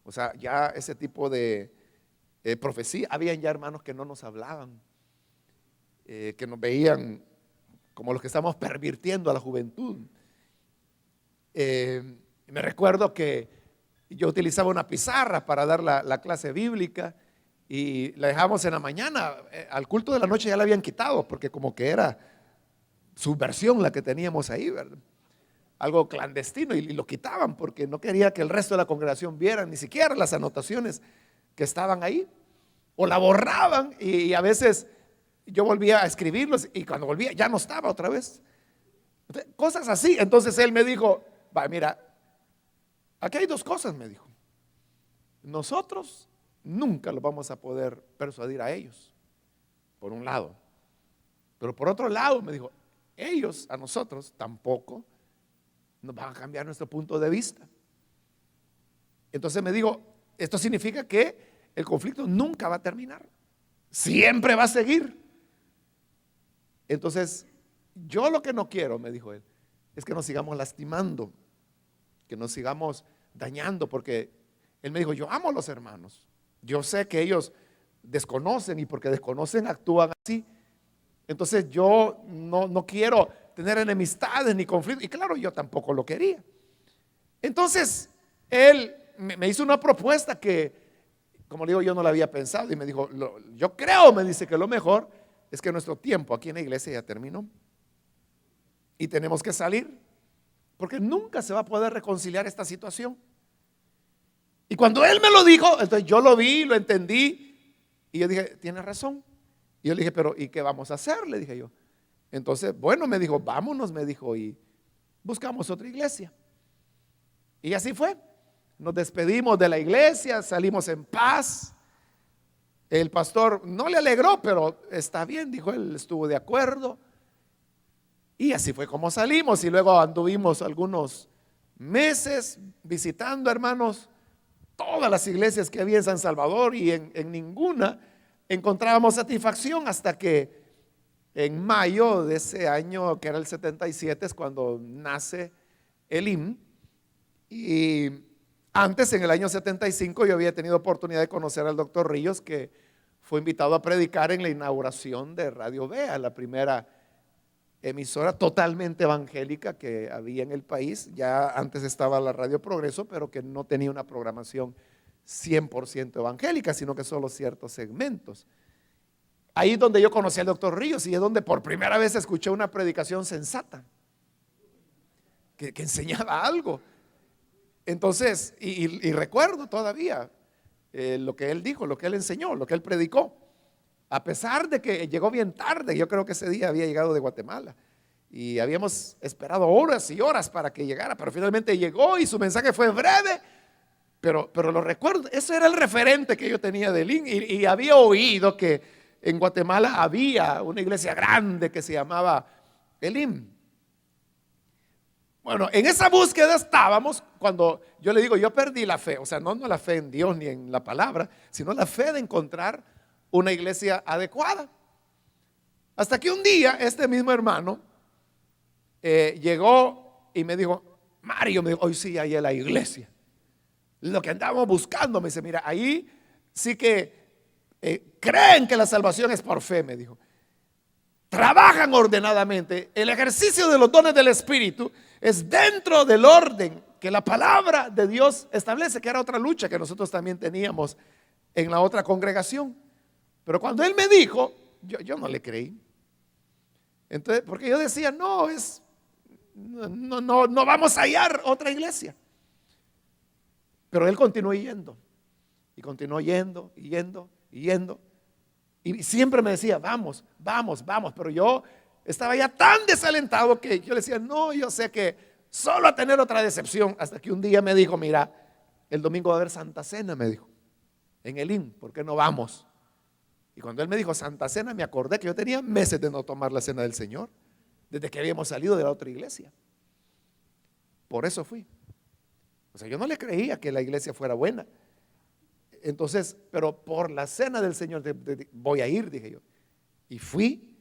O sea, ya ese tipo de profecía, habían ya hermanos que no nos hablaban, que nos veían como los que estamos pervirtiendo a la juventud. Me recuerdo que yo utilizaba una pizarra para dar la clase bíblica y la dejamos en la mañana. Al culto de la noche ya la habían quitado porque como que era subversión la que teníamos ahí, ¿verdad? Algo clandestino, y lo quitaban porque no quería que el resto de la congregación vieran ni siquiera las anotaciones que estaban ahí, o la borraban, y a veces yo volvía a escribirlos y cuando volvía ya no estaba otra vez. Entonces, cosas así. Entonces él me dijo, va, mira, aquí hay dos cosas, me dijo. Nosotros nunca los vamos a poder persuadir a ellos, por un lado. Pero por otro lado, me dijo, ellos a nosotros tampoco nos van a cambiar nuestro punto de vista. Entonces me dijo, esto significa que el conflicto nunca va a terminar, siempre va a seguir. Entonces, yo lo que no quiero, me dijo él, es que nos sigamos lastimando, que nos sigamos dañando, porque él me dijo, yo amo a los hermanos, yo sé que ellos desconocen y porque desconocen actúan así. Entonces yo no quiero tener enemistades ni conflictos, y claro, yo tampoco lo quería. Entonces él me hizo una propuesta que, como le digo, yo no la había pensado, y me dijo, yo creo, me dice, que lo mejor es que nuestro tiempo aquí en la iglesia ya terminó y tenemos que salir, porque nunca se va a poder reconciliar esta situación. Y cuando él me lo dijo, entonces yo lo vi, lo entendí, y yo dije, tiene razón. Y yo le dije, pero ¿y qué vamos a hacer? Le dije yo. Entonces, bueno, me dijo, vámonos, me dijo, y buscamos otra iglesia. Y así fue. Nos despedimos de la iglesia, salimos en paz. El pastor no le alegró, pero está bien, dijo él, estuvo de acuerdo. Y así fue como salimos. Y luego anduvimos algunos meses visitando, hermanos, todas las iglesias que había en San Salvador, y en ninguna encontrábamos satisfacción, hasta que en mayo de ese año, que era el 77, es cuando nace Elim. Y antes, en el año 75, yo había tenido oportunidad de conocer al doctor Ríos, que fue invitado a predicar en la inauguración de Radio Vea, la primera emisora totalmente evangélica que había en el país. Ya antes estaba la Radio Progreso, pero que no tenía una programación 100% evangélica, sino que solo ciertos segmentos. Ahí es donde yo conocí al doctor Ríos, y es donde por primera vez escuché una predicación sensata, que enseñaba algo. Entonces, y recuerdo todavía lo que él dijo, lo que él enseñó, lo que él predicó. A pesar de que llegó bien tarde, yo creo que ese día había llegado de Guatemala y habíamos esperado horas y horas para que llegara, pero finalmente llegó y su mensaje fue breve, pero lo recuerdo. Ese era el referente que yo tenía de Elim, y había oído que en Guatemala había una iglesia grande que se llamaba Elim. Bueno, en esa búsqueda estábamos cuando yo le digo, yo perdí la fe, o sea, no la fe en Dios ni en la palabra, sino la fe de encontrar una iglesia adecuada. Hasta que un día este mismo hermano llegó y me dijo, Mario, me dijo, hoy sí hay en la iglesia lo que andábamos buscando. Me dice, mira, ahí sí que creen que la salvación es por fe, me dijo. Trabajan ordenadamente. El ejercicio de los dones del Espíritu es dentro del orden que la palabra de Dios establece, que era otra lucha que nosotros también teníamos en la otra congregación. Pero cuando él me dijo, yo no le creí. Entonces, porque yo decía, no vamos a hallar otra iglesia. Pero él continuó yendo, y continuó yendo, y yendo, y yendo. Y siempre me decía, vamos, vamos, vamos. Pero yo estaba ya tan desalentado que yo le decía, no, yo sé que solo a tener otra decepción. Hasta que un día me dijo, mira, el domingo va a haber Santa Cena, me dijo, en Elim, ¿por qué no vamos? Y cuando él me dijo Santa Cena, me acordé que yo tenía meses de no tomar la cena del Señor, desde que habíamos salido de la otra iglesia. Por eso fui. O sea, yo no le creía que la iglesia fuera buena. Entonces, pero por la cena del Señor voy a ir, dije yo. Y fui,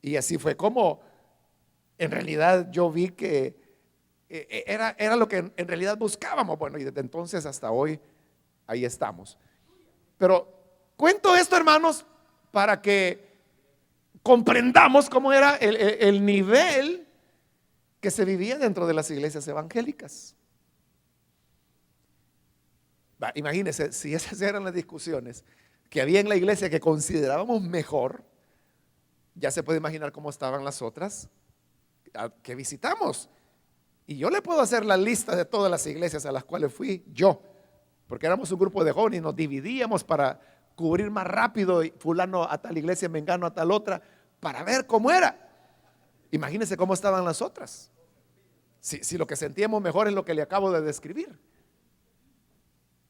y así fue como en realidad yo vi que era lo que en realidad buscábamos. Bueno, y desde entonces hasta hoy ahí estamos. Pero cuento esto, hermanos, para que comprendamos cómo era el nivel que se vivía dentro de las iglesias evangélicas. Imagínense, si esas eran las discusiones que había en la iglesia que considerábamos mejor, ya se puede imaginar cómo estaban las otras que visitamos. Y yo le puedo hacer la lista de todas las iglesias a las cuales fui yo, porque éramos un grupo de jóvenes y nos dividíamos para cubrir más rápido, y fulano a tal iglesia, mengano a tal otra, para ver cómo era. Imagínense cómo estaban las otras. Si lo que sentíamos mejor es lo que le acabo de describir.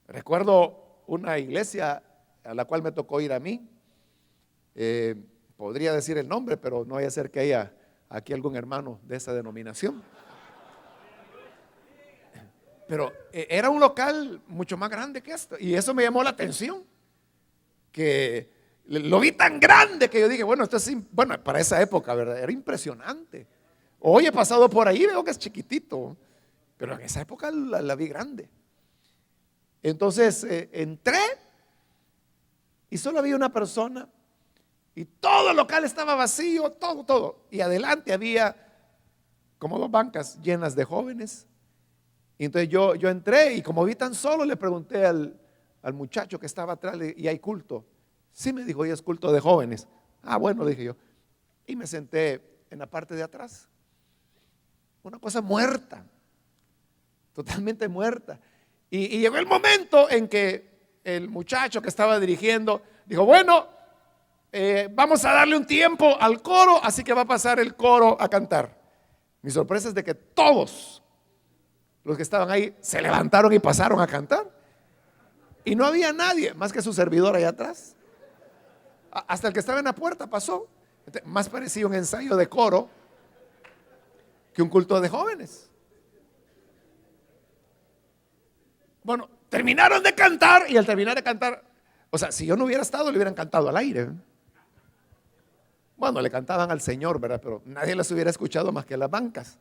Recuerdo una iglesia a la cual me tocó ir a mí. Podría decir el nombre, pero no vaya a ser que haya aquí algún hermano de esa denominación. Pero era un local mucho más grande que esto, y eso me llamó la atención, que lo vi tan grande que yo dije, bueno, esto es, bueno, para esa época, ¿verdad? Era impresionante. Hoy he pasado por ahí, veo que es chiquitito, pero en esa época la vi grande. Entonces entré y solo había una persona, y todo el local estaba vacío, todo. Y adelante había como 2 bancas llenas de jóvenes. Y entonces yo entré, y como vi tan solo, le pregunté al muchacho que estaba atrás, ¿y hay culto? Sí, me dijo, y es culto de jóvenes. Ah, bueno, dije yo. Y me senté en la parte de atrás. Una cosa muerta, totalmente muerta. Y llegó el momento en que el muchacho que estaba dirigiendo dijo, bueno, vamos a darle un tiempo al coro, así que va a pasar el coro a cantar. Mi sorpresa es de que todos los que estaban ahí se levantaron y pasaron a cantar. Y no había nadie más que su servidor allá atrás. Hasta el que estaba en la puerta pasó. Más parecía un ensayo de coro que un culto de jóvenes. Bueno, terminaron de cantar y al terminar de cantar, o sea, si yo no hubiera estado, le hubieran cantado al aire. Bueno, le cantaban al Señor, ¿verdad? Pero nadie los hubiera escuchado más que las bancas.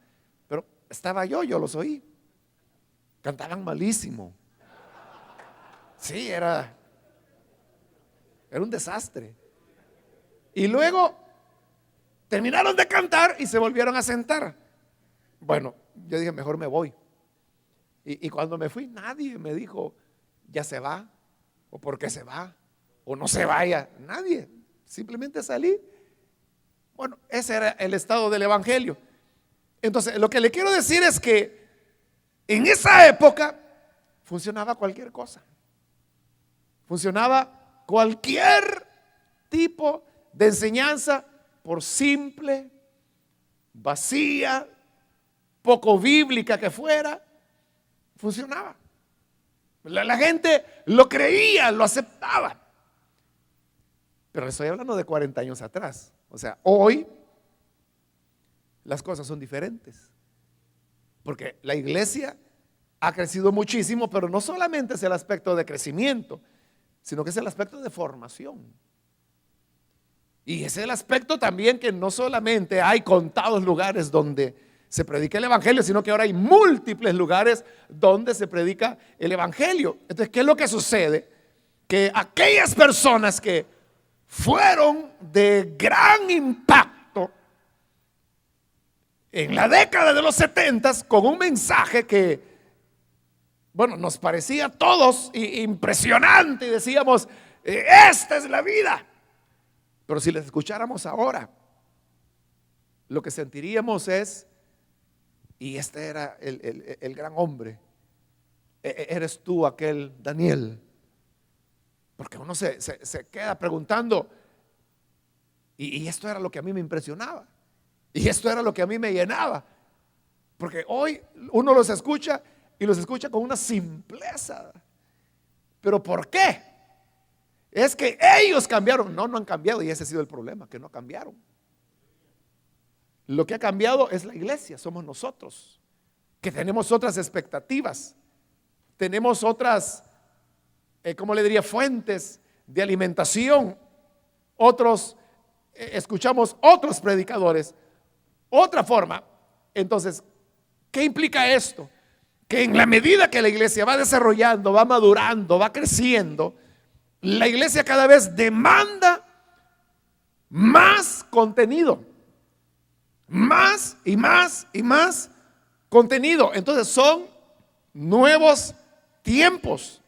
Pero estaba yo los oí. Cantaban malísimo. Sí, era un desastre. Y luego terminaron de cantar y se volvieron a sentar. Bueno, yo dije, mejor me voy. Y cuando me fui, nadie me dijo, ya se va, o por qué se va, o no se vaya. Nadie, simplemente salí. Bueno, ese era el estado del evangelio. Entonces, lo que le quiero decir es que en esa época funcionaba cualquier cosa. Funcionaba cualquier tipo de enseñanza, por simple, vacía, poco bíblica que fuera, funcionaba. La gente lo creía, lo aceptaba. Pero estoy hablando de 40 años atrás. O sea, hoy las cosas son diferentes. Porque la iglesia ha crecido muchísimo, pero no solamente es el aspecto de crecimiento, sino que es el aspecto de formación. Y es el aspecto también que no solamente hay contados lugares donde se predica el evangelio, sino que ahora hay múltiples lugares donde se predica el evangelio. Entonces, ¿qué es lo que sucede? Que aquellas personas que fueron de gran impacto en la década de los 70 con un mensaje que, bueno, nos parecía a todos impresionante y decíamos, esta es la vida. Pero si les escucháramos ahora, lo que sentiríamos es, y este era el gran hombre, eres tú aquel Daniel. Porque uno se queda preguntando, y esto era lo que a mí me impresionaba, y esto era lo que a mí me llenaba. Porque hoy uno los escucha y los escucha con una simpleza. ¿Pero por qué? Es que ellos cambiaron. No, no han cambiado, y ese ha sido el problema, que no cambiaron. Lo que ha cambiado es la iglesia, somos nosotros, que tenemos otras expectativas, tenemos otras, ¿cómo le diría?, fuentes de alimentación. Otros, escuchamos otros predicadores, otra forma. Entonces, ¿qué implica esto? Que en la medida que la iglesia va desarrollando, va madurando, va creciendo, la iglesia cada vez demanda más contenido, más y más y más contenido. Entonces son nuevos tiempos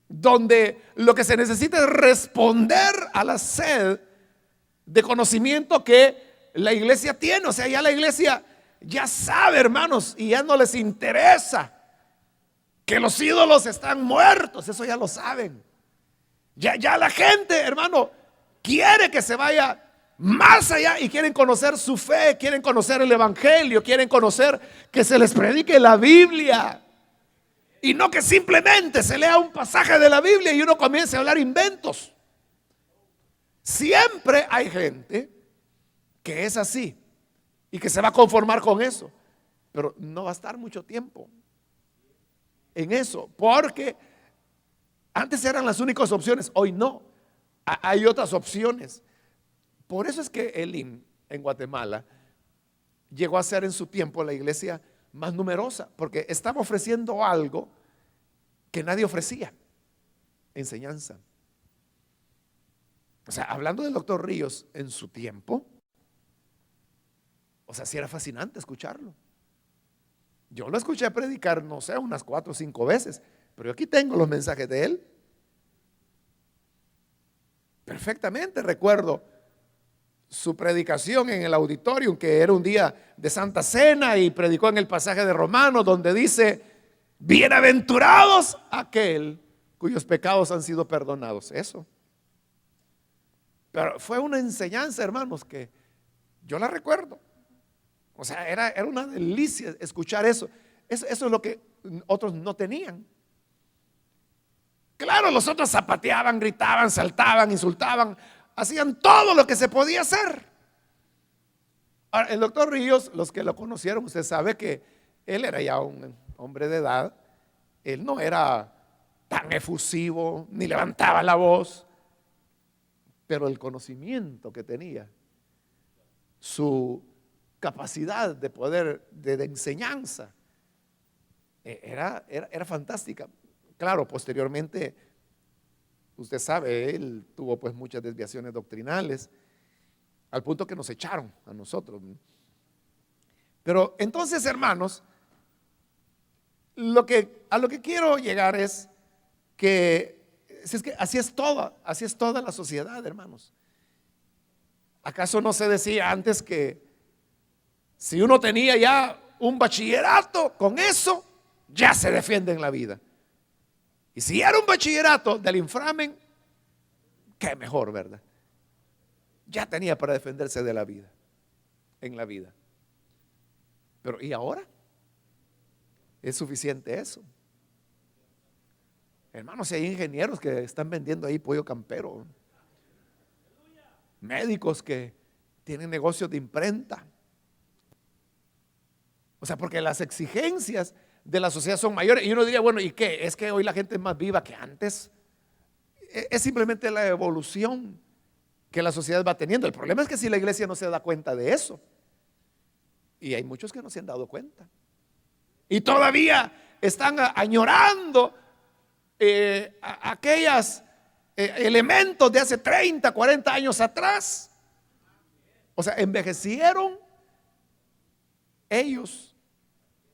donde lo que se necesita es responder a la sed de conocimiento que la iglesia tiene. O sea, ya la iglesia ya sabe, hermanos, y ya no les interesa que los ídolos están muertos. Eso ya lo saben. Ya la gente, hermano, quiere que se vaya más allá y quieren conocer su fe, quieren conocer el evangelio, quieren conocer que se les predique la Biblia. Y no que simplemente se lea un pasaje de la Biblia y uno comience a hablar inventos. Siempre hay gente que es así y que se va a conformar con eso, pero no va a estar mucho tiempo en eso, porque antes eran las únicas opciones, hoy no, hay otras opciones. Por eso es que Elim en Guatemala llegó a ser en su tiempo la iglesia más numerosa, porque estaba ofreciendo algo que nadie ofrecía: enseñanza. O sea, hablando del doctor Ríos en su tiempo, o sea, sí era fascinante escucharlo. Yo lo escuché predicar, no sé, unas 4 o 5 veces, pero aquí tengo los mensajes de él. Perfectamente recuerdo su predicación en el auditorium, que era un día de Santa Cena, y predicó en el pasaje de Romanos donde dice: bienaventurados aquel cuyos pecados han sido perdonados. Eso. Pero fue una enseñanza, hermanos, que yo la recuerdo O sea, era una delicia escuchar eso. Eso es lo que otros no tenían. Claro, los otros zapateaban, gritaban, saltaban, insultaban, hacían todo lo que se podía hacer. Ahora, el doctor Ríos, los que lo conocieron, usted sabe que él era ya un hombre de edad. Él no era tan efusivo, ni levantaba la voz, pero el conocimiento que tenía, su capacidad de poder, de enseñanza, era fantástica. Claro, posteriormente, usted sabe, él tuvo pues muchas desviaciones doctrinales, al punto que nos echaron a nosotros. Pero entonces, hermanos, a lo que quiero llegar es que, si es que así es toda la sociedad, hermanos. ¿Acaso no se decía antes que si uno tenía ya un bachillerato, con eso ya se defiende en la vida? Y si era un bachillerato del inframen, qué mejor, ¿verdad? Ya tenía para defenderse de la vida, en la vida. Pero ¿y ahora? ¿Es suficiente eso? Hermanos, si hay ingenieros que están vendiendo ahí pollo campero, médicos que tienen negocios de imprenta. O sea, porque las exigencias de la sociedad son mayores. Y uno diría, bueno, ¿y qué? ¿Es que hoy la gente es más viva que antes? Es simplemente la evolución que la sociedad va teniendo. El problema es que si la iglesia no se da cuenta de eso, y hay muchos que no se han dado cuenta, y todavía están añorando aquellos elementos de hace 30, 40 años atrás. O sea, envejecieron ellos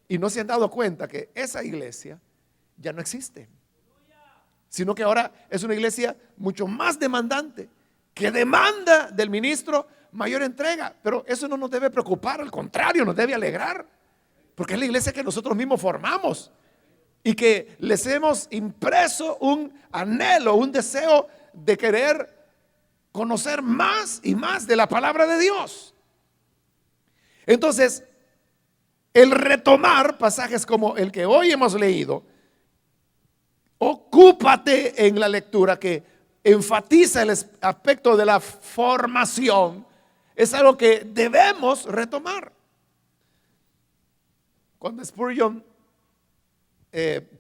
y no se han dado cuenta que esa iglesia ya no existe, sino que ahora es una iglesia mucho más demandante, que demanda del ministro mayor entrega. Pero eso no nos debe preocupar, al contrario, nos debe alegrar, porque es la iglesia que nosotros mismos formamos y que les hemos impreso un anhelo, un deseo de querer conocer más y más de la palabra de Dios. Entonces, el retomar pasajes como el que hoy hemos leído, ocúpate en la lectura que enfatiza el aspecto de la formación, es algo que debemos retomar. Cuando Spurgeon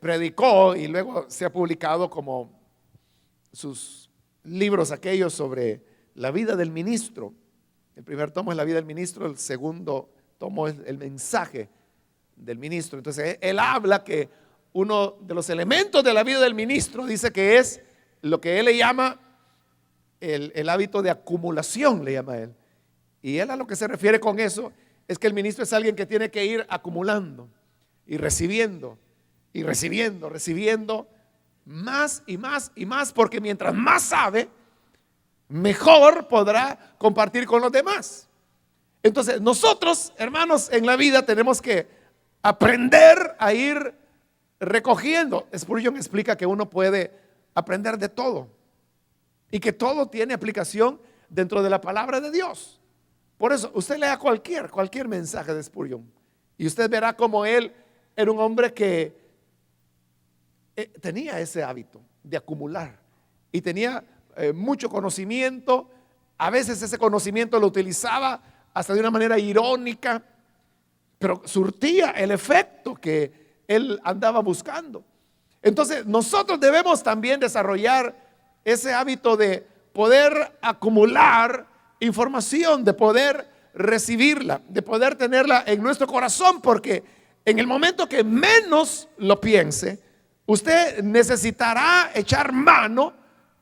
predicó y luego se ha publicado como sus libros aquellos sobre la vida del ministro, el primer tomo es la vida del ministro, el segundo tomo es el mensaje del ministro. Entonces él habla que uno de los elementos de la vida del ministro, dice que es lo que él le llama el hábito de acumulación, le llama él. Y él a lo que se refiere con eso es que el ministro es alguien que tiene que ir acumulando y recibiendo y recibiendo más y más y más, porque mientras más sabe, mejor podrá compartir con los demás. Entonces nosotros, hermanos, en la vida tenemos que aprender a ir recogiendo. Spurgeon explica que uno puede aprender de todo y que todo tiene aplicación dentro de la palabra de Dios. Por eso usted lea cualquier mensaje de Spurgeon y usted verá cómo él era un hombre que tenía ese hábito de acumular y tenía mucho conocimiento. A veces ese conocimiento lo utilizaba hasta de una manera irónica, pero surtía el efecto que él andaba buscando. Entonces nosotros debemos también desarrollar ese hábito de poder acumular información, de poder recibirla, de poder tenerla en nuestro corazón, porque en el momento que menos lo piense, usted necesitará echar mano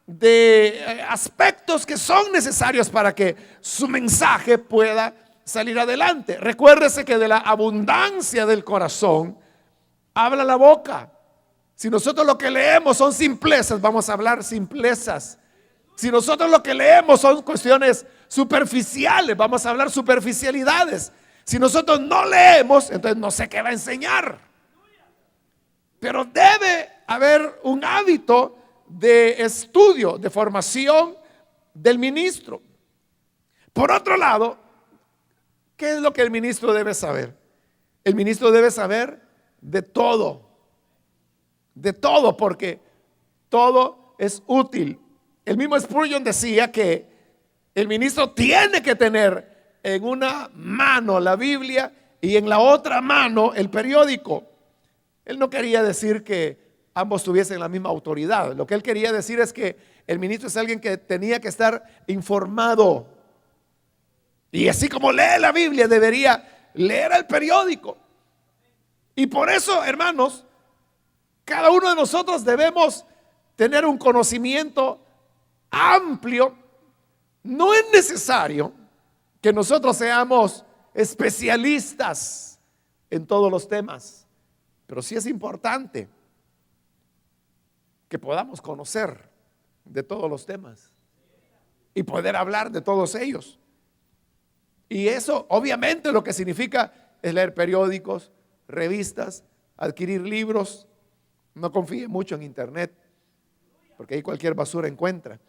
de aspectos que son necesarios para que su mensaje pueda salir adelante. Recuérdese que de la abundancia del corazón habla la boca. Si nosotros lo que leemos son simplezas, vamos a hablar simplezas. Si nosotros lo que leemos son cuestiones superficiales, vamos a hablar superficialidades. Si nosotros no leemos, entonces no sé qué va a enseñar. Pero debe haber un hábito de estudio, de formación del ministro. Por otro lado, ¿Qué es lo que el ministro debe saber? El ministro debe saber de todo, porque todo es útil. El mismo Spurgeon decía que el ministro tiene que tener en una mano la Biblia y en la otra mano el periódico. Él no quería decir que ambos tuviesen la misma autoridad. Lo que él quería decir es que el ministro es alguien que tenía que estar informado. Y así como lee la Biblia, debería leer el periódico. Y por eso, hermanos, cada uno de nosotros debemos tener un conocimiento amplio. No es necesario que nosotros seamos especialistas en todos los temas, pero sí es importante que podamos conocer de todos los temas y poder hablar de todos ellos. Y eso obviamente lo que significa es leer periódicos, revistas, adquirir libros. No confíe mucho en internet, porque ahí cualquier basura encuentra,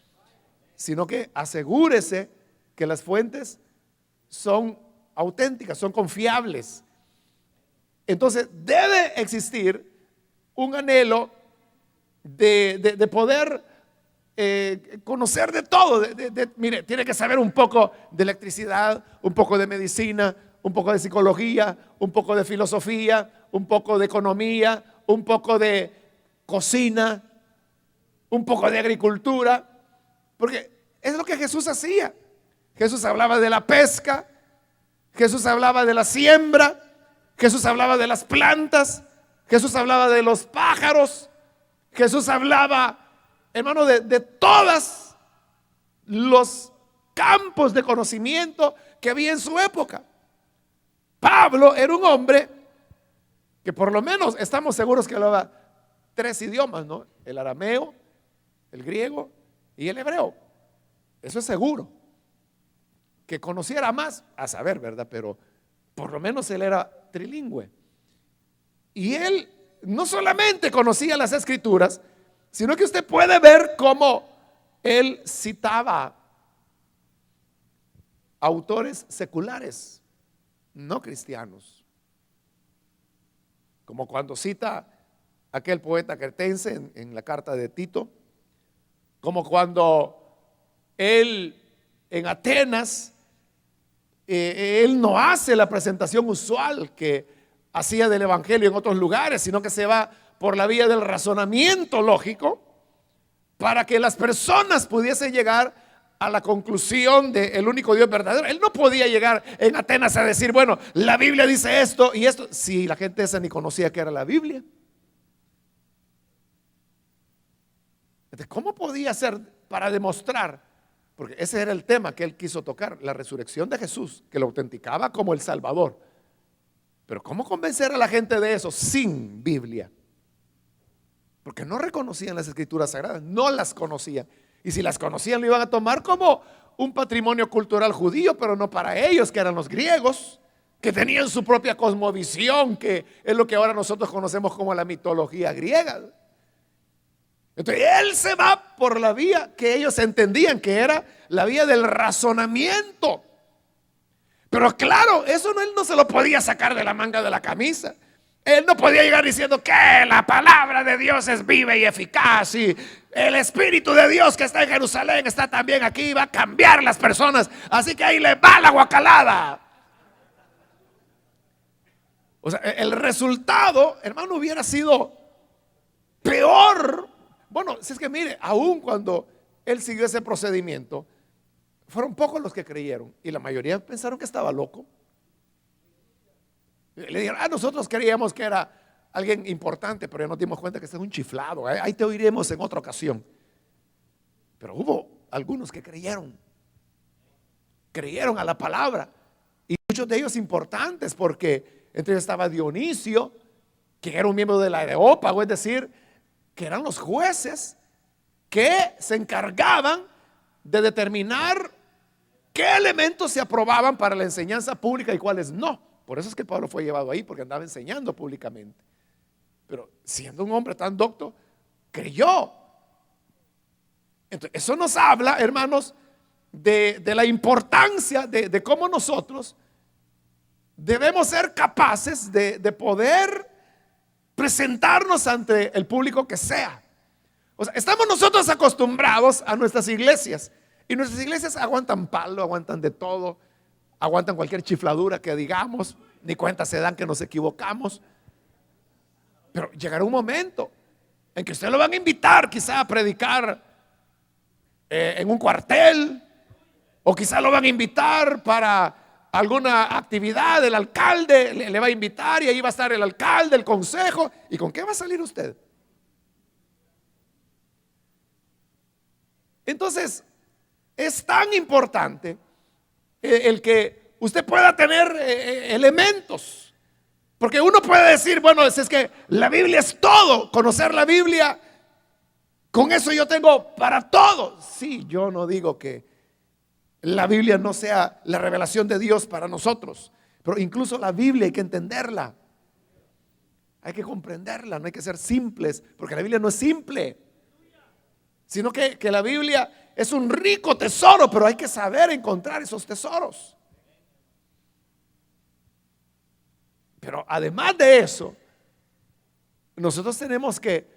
sino que asegúrese que las fuentes son auténticas, son confiables. Entonces debe existir un anhelo de poder conocer de todo. Mire, tiene que saber un poco de electricidad, un poco de medicina, un poco de psicología, un poco de filosofía, un poco de economía, un poco de cocina, un poco de agricultura, porque es lo que Jesús hacía. Jesús hablaba de la pesca, Jesús hablaba de la siembra, Jesús hablaba de las plantas, Jesús hablaba de los pájaros, Jesús hablaba, hermano, de todos los campos de conocimiento que había en su época. Pablo era un hombre que por lo menos estamos seguros que hablaba 3 idiomas, ¿no? El arameo, el griego y el hebreo. Eso es seguro. Que conociera más, a saber, ¿verdad? Pero por lo menos él era trilingüe. Y él no solamente conocía las escrituras, sino que usted puede ver cómo él citaba autores seculares, no cristianos. Como cuando cita aquel poeta cretense en la carta de Tito, como cuando él en Atenas, él no hace la presentación usual que hacía del evangelio en otros lugares, sino que se va por la vía del razonamiento lógico para que las personas pudiesen llegar a la conclusión del único Dios verdadero. Él no podía llegar en Atenas a decir, bueno, la Biblia dice esto y esto, si la gente esa ni conocía que era la Biblia. Entonces, ¿cómo podía ser para demostrar? Porque ese era el tema que él quiso tocar, la resurrección de Jesús, que lo autenticaba como el Salvador. Pero ¿cómo convencer a la gente de eso sin Biblia? Porque no reconocían las escrituras sagradas, no las conocían. Y si las conocían lo iban a tomar como un patrimonio cultural judío, pero no para ellos, que eran los griegos, que tenían su propia cosmovisión, que es lo que ahora nosotros conocemos como la mitología griega. Entonces él se va por la vía que ellos entendían que era la vía del razonamiento. Pero claro, eso él no se lo podía sacar de la manga de la camisa. Él no podía llegar diciendo que la palabra de Dios es viva y eficaz y el Espíritu de Dios que está en Jerusalén está también aquí y va a cambiar las personas. Así que ahí le va la guacalada. O sea, el resultado, hermano, hubiera sido peor. Bueno, si es que mire, aun cuando él siguió ese procedimiento, fueron pocos los que creyeron y la mayoría pensaron que estaba loco. Le dijeron, nosotros creíamos que era alguien importante, pero ya nos dimos cuenta que este es un chiflado. Ahí te oiremos en otra ocasión. Pero hubo algunos que creyeron a la palabra y muchos de ellos importantes, porque entre ellos estaba Dionisio, que era un miembro del Areópago, es decir, que eran los jueces que se encargaban de determinar qué elementos se aprobaban para la enseñanza pública y cuáles no. Por eso es que Pablo fue llevado ahí, porque andaba enseñando públicamente. Pero siendo un hombre tan docto, creyó. Entonces, eso nos habla, hermanos, de la importancia de cómo nosotros debemos ser capaces de poder presentarnos ante el público que sea. O sea, estamos nosotros acostumbrados a nuestras iglesias, y nuestras iglesias aguantan palo, aguantan de todo, aguantan cualquier chifladura que digamos, ni cuenta se dan que nos equivocamos. Pero llegará un momento en que usted lo van a invitar quizá a predicar en un cuartel, o quizá lo van a invitar para alguna actividad. El alcalde le va a invitar y ahí va a estar el alcalde, el consejo. ¿Y con qué va a salir usted? Entonces, es tan importante el que usted pueda tener elementos. Porque uno puede decir, bueno, es que la Biblia es todo. Conocer la Biblia, con eso yo tengo para todo. Sí, yo no digo que la Biblia no sea la revelación de Dios para nosotros, pero incluso la Biblia hay que entenderla, hay que comprenderla, no hay que ser simples, porque la Biblia no es simple, sino que la Biblia es un rico tesoro, pero hay que saber encontrar esos tesoros. Pero además de eso, nosotros tenemos que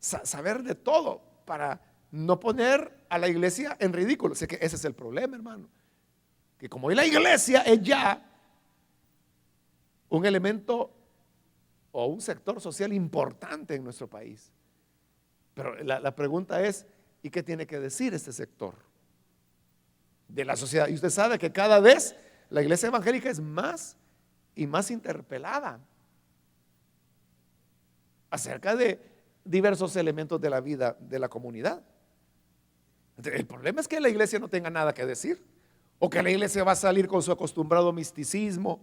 saber de todo para no poner a la iglesia en ridículo. Sé que ese es el problema, hermano, que como hoy la iglesia es ya un elemento o un sector social importante en nuestro país, pero la pregunta es, ¿y qué tiene que decir este sector de la sociedad? Y usted sabe que cada vez la iglesia evangélica es más y más interpelada acerca de diversos elementos de la vida de la comunidad. El problema es que la iglesia no tenga nada que decir, o que la iglesia va a salir con su acostumbrado misticismo,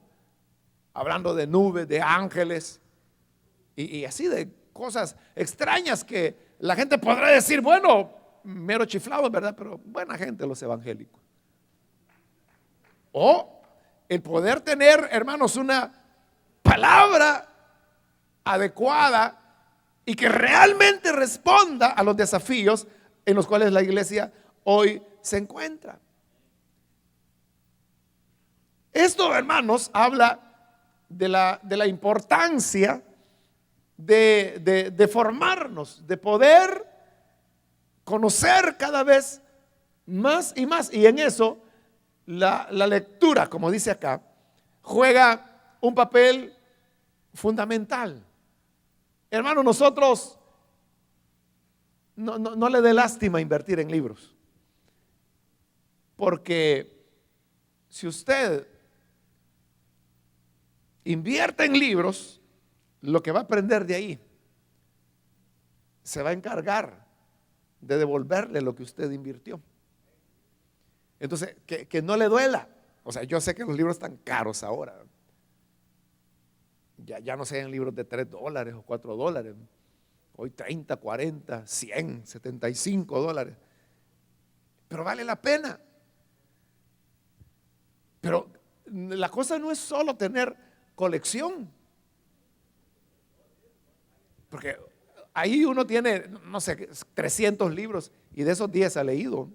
hablando de nubes, de ángeles y así de cosas extrañas que la gente podrá decir, bueno, mero chiflado, ¿verdad? Pero buena gente los evangélicos. O el poder tener, hermanos, una palabra adecuada y que realmente responda a los desafíos en los cuales la iglesia hoy se encuentra. Esto, hermanos, habla de la importancia de formarnos, de poder conocer cada vez más y más. Y en eso la lectura, como dice acá, juega un papel fundamental. Hermano, nosotros no le dé lástima invertir en libros, porque si usted invierte en libros, lo que va a aprender de ahí se va a encargar de devolverle lo que usted invirtió. Entonces, que no le duela. O sea, yo sé que los libros están caros ahora. Ya no sean libros de $3 o $4. Hoy 30, 40, 100, $75. Pero vale la pena. Pero la cosa no es solo tener colección. Porque ahí uno tiene, no sé, 300 libros y de esos 10 ha leído.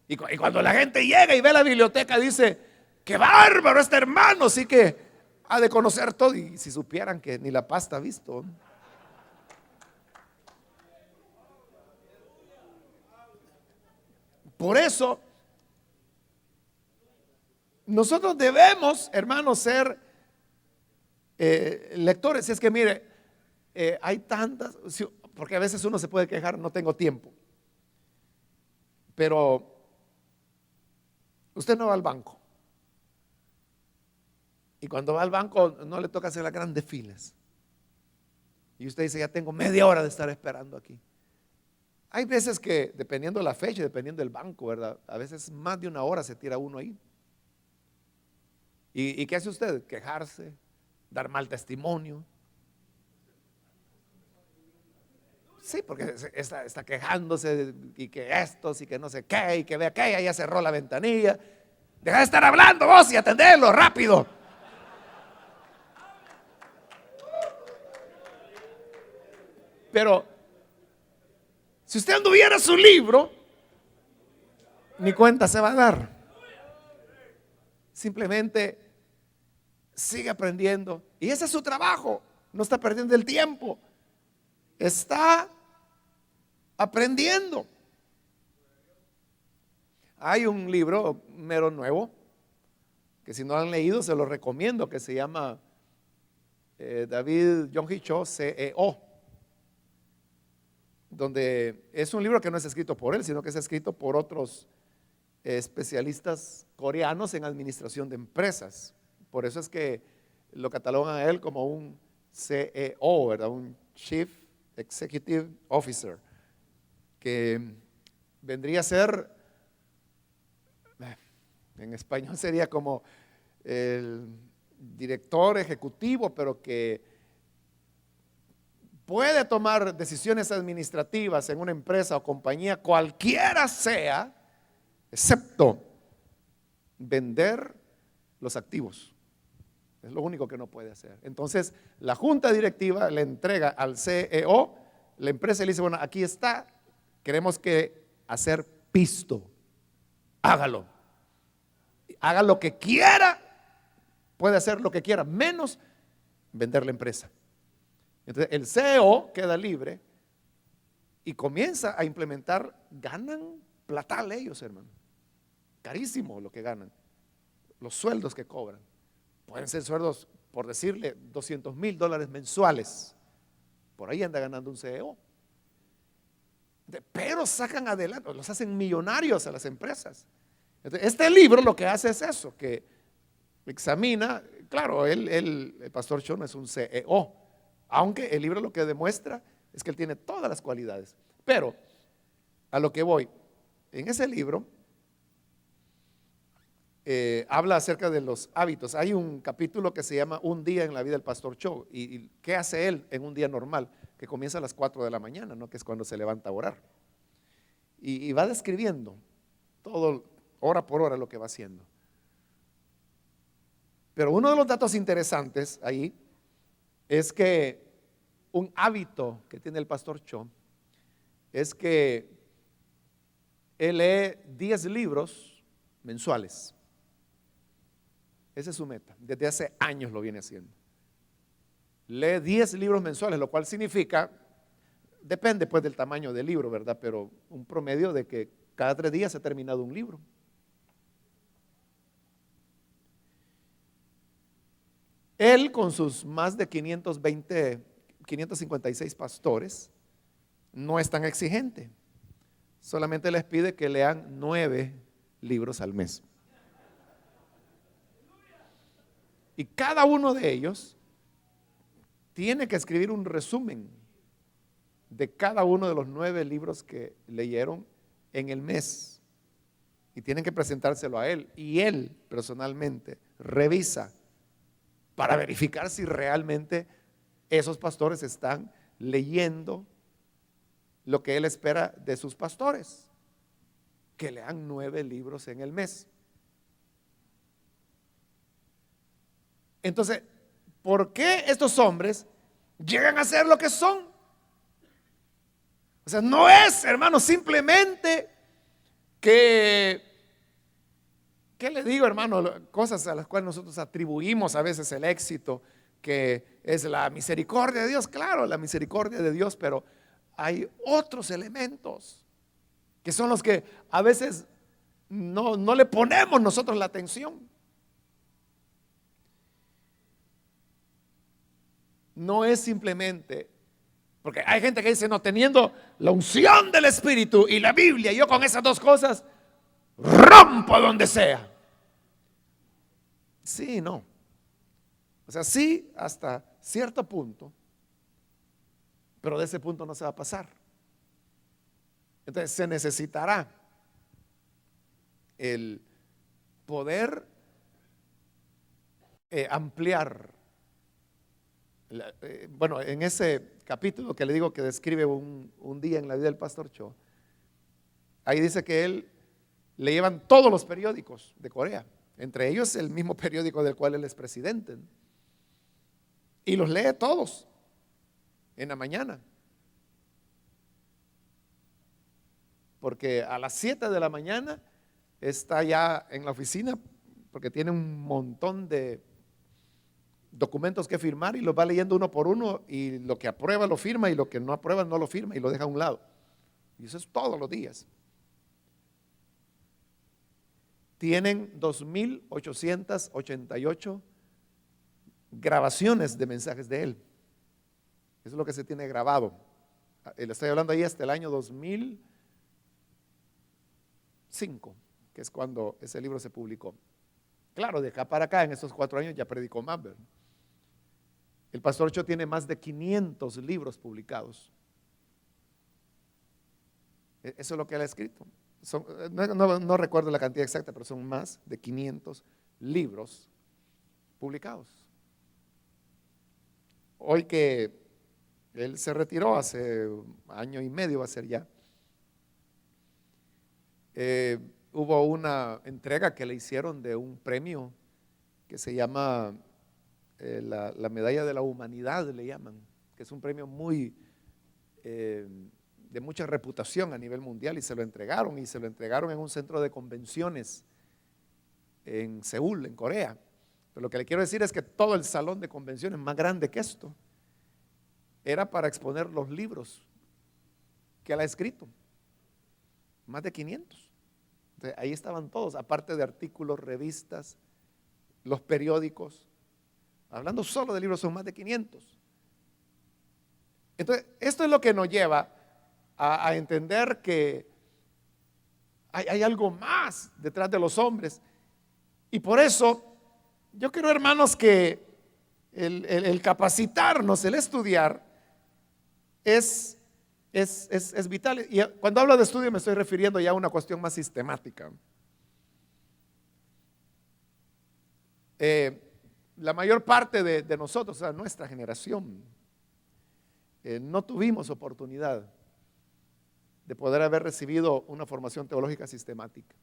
Y cuando la gente llega y ve la biblioteca dice, qué bárbaro este hermano, sí que ha de conocer todo. Y si supieran que ni la pasta ha visto. Por eso nosotros debemos, hermanos, ser lectores. Y es que mire, hay tantas, porque a veces uno se puede quejar, no tengo tiempo. Pero usted no va al banco, y cuando va al banco no le toca hacer las grandes filas, y usted dice, ya tengo media hora de estar esperando aquí. Hay veces que, dependiendo de la fecha, dependiendo del banco, ¿verdad? A veces más de una hora se tira uno ahí. ¿Y qué hace usted? Quejarse, dar mal testimonio. Sí, porque está quejándose y que estos y que no sé qué y que ve aquella, ya cerró la ventanilla. Deja de estar hablando vos y atenderlo rápido. Pero si usted anduviera su libro, ni cuenta se va a dar. Simplemente sigue aprendiendo. Y ese es su trabajo. No está perdiendo el tiempo. Está aprendiendo. Hay un libro mero nuevo que si no lo han leído se lo recomiendo, que se llama David Yonggi Cho, CEO, donde es un libro que no es escrito por él, sino que es escrito por otros especialistas coreanos en administración de empresas. Por eso es que lo catalogan a él como un CEO, ¿verdad? Un Chief Executive Officer, que vendría a ser, en español sería como el director ejecutivo, pero que puede tomar decisiones administrativas en una empresa o compañía, cualquiera sea, excepto vender los activos. Es lo único que no puede hacer. Entonces, la junta directiva le entrega al CEO la empresa y le dice, bueno, aquí está, queremos que hacer pisto, hágalo. Haga lo que quiera, puede hacer lo que quiera, menos vender la empresa. Entonces, el CEO queda libre y comienza a implementar, ganan platal ellos, hermano. Carísimo lo que ganan, los sueldos que cobran. Pueden ser sueldos, por decirle, $200,000 mensuales. Por ahí anda ganando un CEO. Pero sacan adelante, los hacen millonarios a las empresas. Entonces, este libro lo que hace es eso, que examina, claro, el pastor Cho no es un CEO, aunque el libro lo que demuestra es que él tiene todas las cualidades. Pero a lo que voy, en ese libro habla acerca de los hábitos. Hay un capítulo que se llama Un día en la vida del pastor Cho. ¿Y qué hace él en un día normal? Que comienza a las 4 de la mañana, ¿no? Que es cuando se levanta a orar. Y va describiendo todo, hora por hora, lo que va haciendo. Pero uno de los datos interesantes ahí es que un hábito que tiene el pastor Cho es que él lee 10 libros mensuales. Esa es su meta. Desde hace años lo viene haciendo. Lee 10 libros mensuales, lo cual significa, depende pues del tamaño del libro, ¿verdad? Pero un promedio de que cada 3 días se ha terminado un libro. Él con sus más de 556 pastores no es tan exigente. Solamente les pide que lean 9 libros al mes. Y cada uno de ellos tiene que escribir un resumen de cada uno de los 9 libros que leyeron en el mes. Y tienen que presentárselo a él. Y él personalmente revisa para verificar si realmente esos pastores están leyendo lo que él espera de sus pastores, que lean 9 libros en el mes. Entonces, ¿por qué estos hombres llegan a ser lo que son? O sea, no es, hermano, simplemente ¿qué le digo, hermano? Cosas a las cuales nosotros atribuimos a veces el éxito, que es la misericordia de Dios. Claro, la misericordia de Dios, pero hay otros elementos que son los que a veces no le ponemos nosotros la atención. No es simplemente, porque hay gente que dice, no, teniendo la unción del Espíritu y la Biblia, yo con esas dos cosas rompo donde sea. Sí, no. O sea, sí, hasta cierto punto, pero de ese punto no se va a pasar. Entonces se necesitará el poder ampliar. Bueno, en ese capítulo que le digo que describe un día en la vida del pastor Cho, ahí dice que él le llevan todos los periódicos de Corea, entre ellos el mismo periódico del cual él es presidente, y los lee todos en la mañana, porque a las 7 de la mañana está ya en la oficina, porque tiene un montón de documentos que firmar y los va leyendo uno por uno, y lo que aprueba lo firma y lo que no aprueba no lo firma y lo deja a un lado. Y eso es todos los días. Tienen 2.888 grabaciones de mensajes de él. Eso es lo que se tiene grabado. Le estoy hablando ahí hasta el año 2005, que es cuando ese libro se publicó. Claro, de acá para acá, en estos 4 años ya predicó más, ¿verdad? El pastor Cho tiene más de 500 libros publicados. Eso es lo que él ha escrito. No recuerdo la cantidad exacta, pero son más de 500 libros publicados. Hoy que él se retiró, hace 1 año y medio va a ser ya, hubo una entrega que le hicieron de un premio que se llama la Medalla de la Humanidad, le llaman, que es un premio muy de mucha reputación a nivel mundial, y se lo entregaron en un centro de convenciones en Seúl, en Corea. Pero lo que le quiero decir es que todo el salón de convenciones, más grande que esto, era para exponer los libros que él ha escrito, más de 500. Entonces, ahí estaban todos, aparte de artículos, revistas, los periódicos. Hablando solo de libros, son más de 500. Entonces, esto es lo que nos lleva a entender que hay algo más detrás de los hombres. Y por eso, yo quiero, hermanos, que el capacitarnos, el estudiar, es vital. Y cuando hablo de estudio me estoy refiriendo ya a una cuestión más sistemática. La mayor parte de nosotros, o sea, nuestra generación, no tuvimos oportunidad de poder haber recibido una formación teológica sistemática.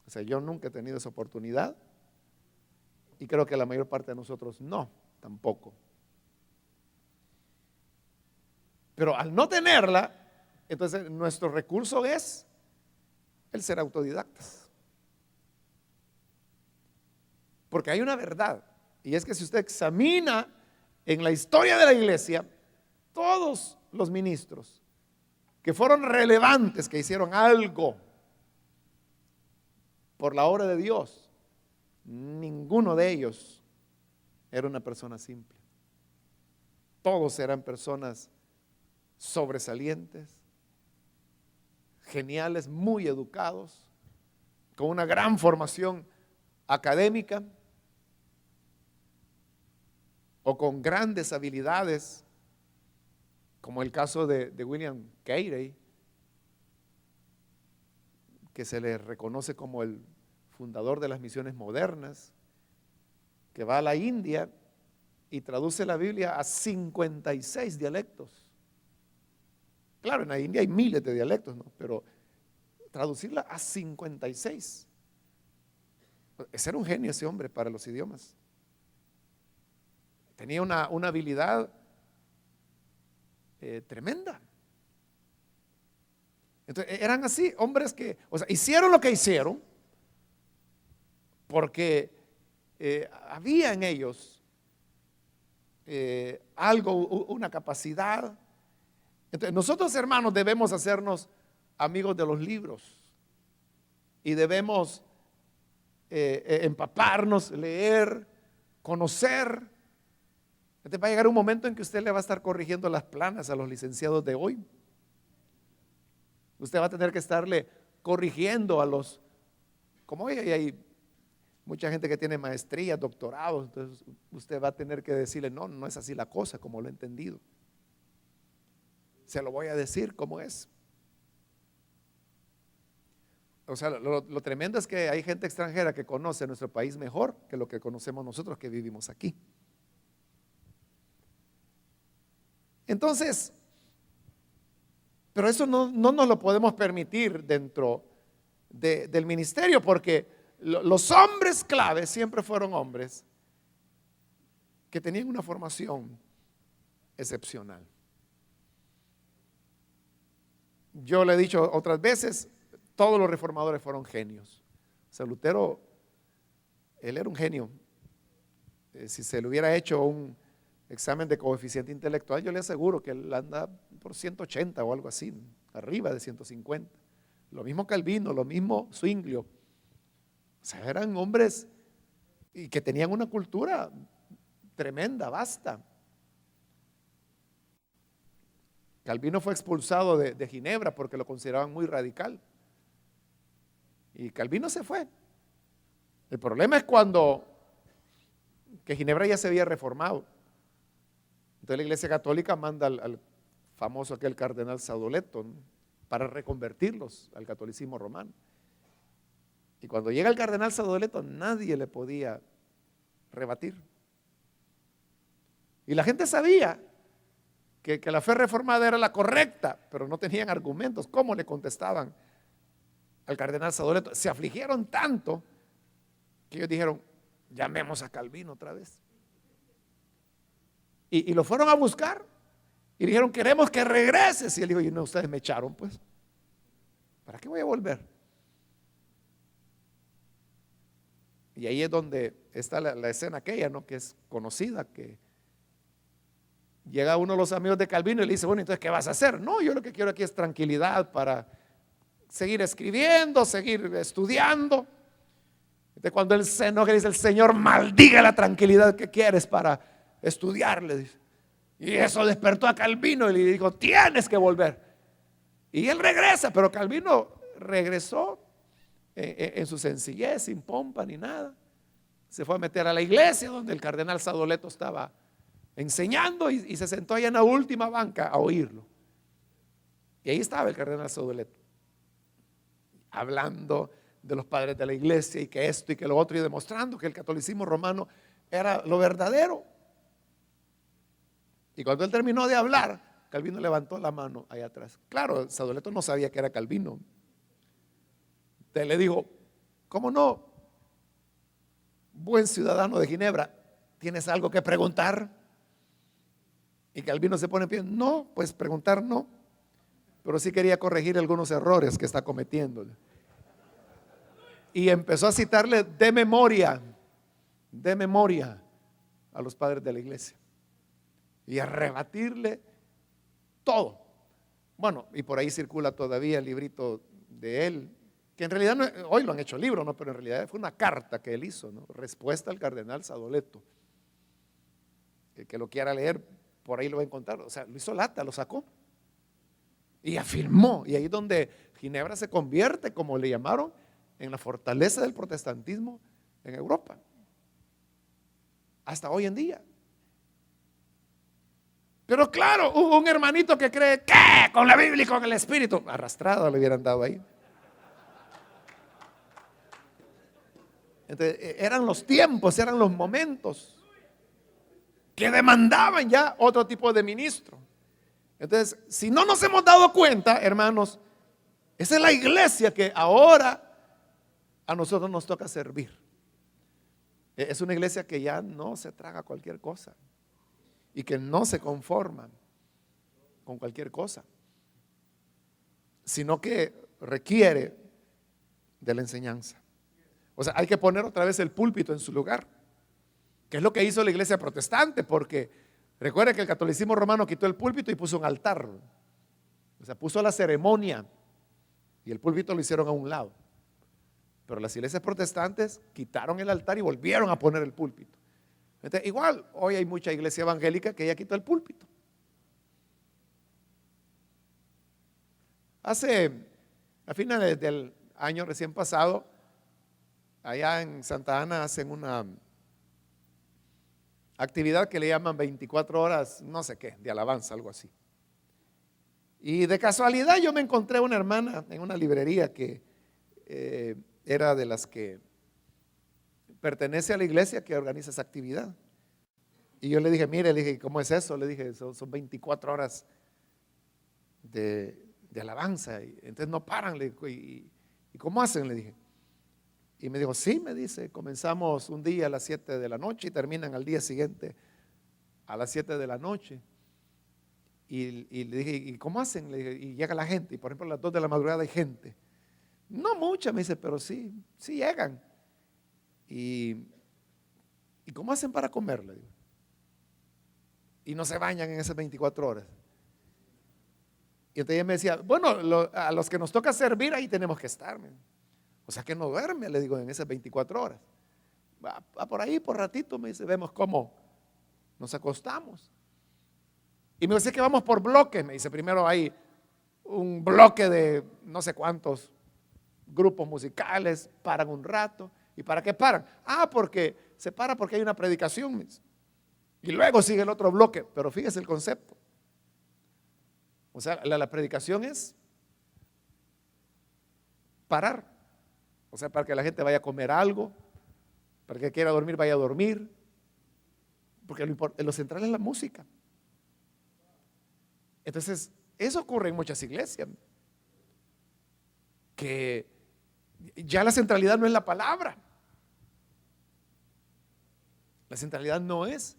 O sea, yo nunca he tenido esa oportunidad, y creo que la mayor parte de nosotros no, tampoco. Pero al no tenerla, entonces nuestro recurso es el ser autodidactas. Porque hay una verdad, y es que si usted examina en la historia de la iglesia, todos los ministros que fueron relevantes, que hicieron algo por la obra de Dios, ninguno de ellos era una persona simple. Todos eran personas sobresalientes, geniales, muy educados, con una gran formación académica o con grandes habilidades, como el caso de William Carey, que se le reconoce como el fundador de las misiones modernas, que va a la India y traduce la Biblia a 56 dialectos. Claro, en la India hay miles de dialectos, ¿no? Pero traducirla a 56. Ese era un genio, ese hombre, para los idiomas. Tenía una habilidad tremenda. Entonces, eran así, hombres que, o sea, hicieron lo que hicieron porque había en ellos algo, una capacidad. Entonces, nosotros, hermanos, debemos hacernos amigos de los libros y debemos empaparnos, leer, conocer. Entonces va a llegar un momento en que usted le va a estar corrigiendo las planas a los licenciados de hoy. Usted va a tener que estarle corrigiendo a los, como hoy hay mucha gente que tiene maestrías, doctorados, entonces usted va a tener que decirle, no, no es así la cosa como lo he entendido. Se lo voy a decir como es. O sea, lo tremendo es que hay gente extranjera que conoce nuestro país mejor que lo que conocemos nosotros que vivimos aquí. Entonces, pero eso no nos lo podemos permitir dentro del ministerio, porque los hombres claves siempre fueron hombres que tenían una formación excepcional. Yo le he dicho otras veces, todos los reformadores fueron genios. O sea, Lutero, él era un genio. Si se le hubiera hecho un examen de coeficiente intelectual, yo le aseguro que él anda por 180 o algo así, arriba de 150. Lo mismo Calvino, lo mismo Zwinglio. O sea, eran hombres y que tenían una cultura tremenda, vasta. Calvino fue expulsado de Ginebra porque lo consideraban muy radical. Y Calvino se fue. El problema es que Ginebra ya se había reformado. Entonces la Iglesia Católica manda al famoso aquel cardenal Sadoleto, ¿no?, para reconvertirlos al catolicismo romano. Y cuando llega el cardenal Sadoleto, nadie le podía rebatir. Y la gente sabía que la fe reformada era la correcta, pero no tenían argumentos. ¿Cómo le contestaban al cardenal Sadoleto? Se afligieron tanto que ellos dijeron: llamemos a Calvino otra vez. Y lo fueron a buscar y dijeron: queremos que regreses. Y él dijo: y no, ustedes me echaron, pues, ¿para qué voy a volver? Y ahí es donde está la escena aquella, ¿no?, que es conocida, que llega uno de los amigos de Calvino y le dice: bueno, entonces, ¿qué vas a hacer? No, yo lo que quiero aquí es tranquilidad para seguir escribiendo, seguir estudiando. Entonces, cuando él se enoja, dice: el Señor maldiga la tranquilidad que quieres para estudiar, le dice. Y eso despertó a Calvino y le dijo: tienes que volver. Y él regresa, pero Calvino regresó en su sencillez, sin pompa ni nada. Se fue a meter a la iglesia donde el cardenal Sadoleto estaba enseñando y se sentó allá en la última banca a oírlo. Y ahí estaba el cardenal Sadoleto, hablando de los padres de la iglesia y que esto y que lo otro, y demostrando que el catolicismo romano era lo verdadero. Y cuando él terminó de hablar, Calvino levantó la mano allá atrás. Claro, Sadoleto no sabía que era Calvino. Entonces le dijo: ¿cómo no? Buen ciudadano de Ginebra, ¿tienes algo que preguntar? Y Calvino se pone en pie: no, pues preguntar no, pero sí quería corregir algunos errores que está cometiendo. Y empezó a citarle de memoria a los padres de la iglesia y a rebatirle todo. Bueno, y por ahí circula todavía el librito de él, que en realidad hoy lo han hecho libro, ¿no?, pero en realidad fue una carta que él hizo, ¿no?, respuesta al cardenal Sadoleto. Que lo quiera leer, por ahí lo va a encontrar. O sea, lo hizo lata, lo sacó y afirmó. Y ahí es donde Ginebra se convierte, como le llamaron, en la fortaleza del protestantismo en Europa, hasta hoy en día. Pero claro, hubo un hermanito que cree que con la Biblia y con el Espíritu, arrastrado le hubieran dado ahí. Entonces, eran los tiempos, eran los momentos que demandaban ya otro tipo de ministro. Entonces, si no nos hemos dado cuenta, hermanos, esa es la iglesia que ahora a nosotros nos toca servir. Es una iglesia que ya no se traga cualquier cosa y que no se conforma con cualquier cosa, sino que requiere de la enseñanza. O sea, hay que poner otra vez el púlpito en su lugar, que es lo que hizo la iglesia protestante, porque recuerden que el catolicismo romano quitó el púlpito y puso un altar. O sea, puso la ceremonia y el púlpito lo hicieron a un lado. Pero las iglesias protestantes quitaron el altar y volvieron a poner el púlpito. Entonces, igual, hoy hay mucha iglesia evangélica que ya quitó el púlpito. A finales del año recién pasado, allá en Santa Ana hacen una actividad que le llaman 24 horas, no sé qué, de alabanza, algo así. Y de casualidad yo me encontré una hermana en una librería que era de las que pertenece a la iglesia que organiza esa actividad. Y yo le dije: mire, le dije, ¿cómo es eso? Le dije: son 24 horas de alabanza, y entonces no paran. Le digo: ¿y cómo hacen? Le dije. Y me dijo: sí, me dice, comenzamos un día a las 7 de la noche y terminan al día siguiente a las 7 de la noche. Y le dije: ¿y cómo hacen? Le dije, y llega la gente, y por ejemplo a las 2 de la madrugada hay gente. No mucha, me dice, pero sí llegan. Y ¿Y cómo hacen para comer? Le digo. Y no se bañan en esas 24 horas. Y entonces ella me decía, bueno, a los que nos toca servir ahí tenemos que estar. O sea que no duerme, le digo, en esas 24 horas. Va por ahí, por ratito, me dice, vemos cómo nos acostamos. Y me dice que vamos por bloques. Me dice, primero hay un bloque de no sé cuántos grupos musicales, paran un rato. ¿Y para qué paran? Porque se para porque hay una predicación, me dice. Y luego sigue el otro bloque. Pero fíjese el concepto. O sea, la predicación es parar. O sea, para que la gente vaya a comer algo, para que quiera dormir, vaya a dormir. Porque lo central es la música. Entonces, eso ocurre en muchas iglesias. Que ya la centralidad no es la palabra. La centralidad no es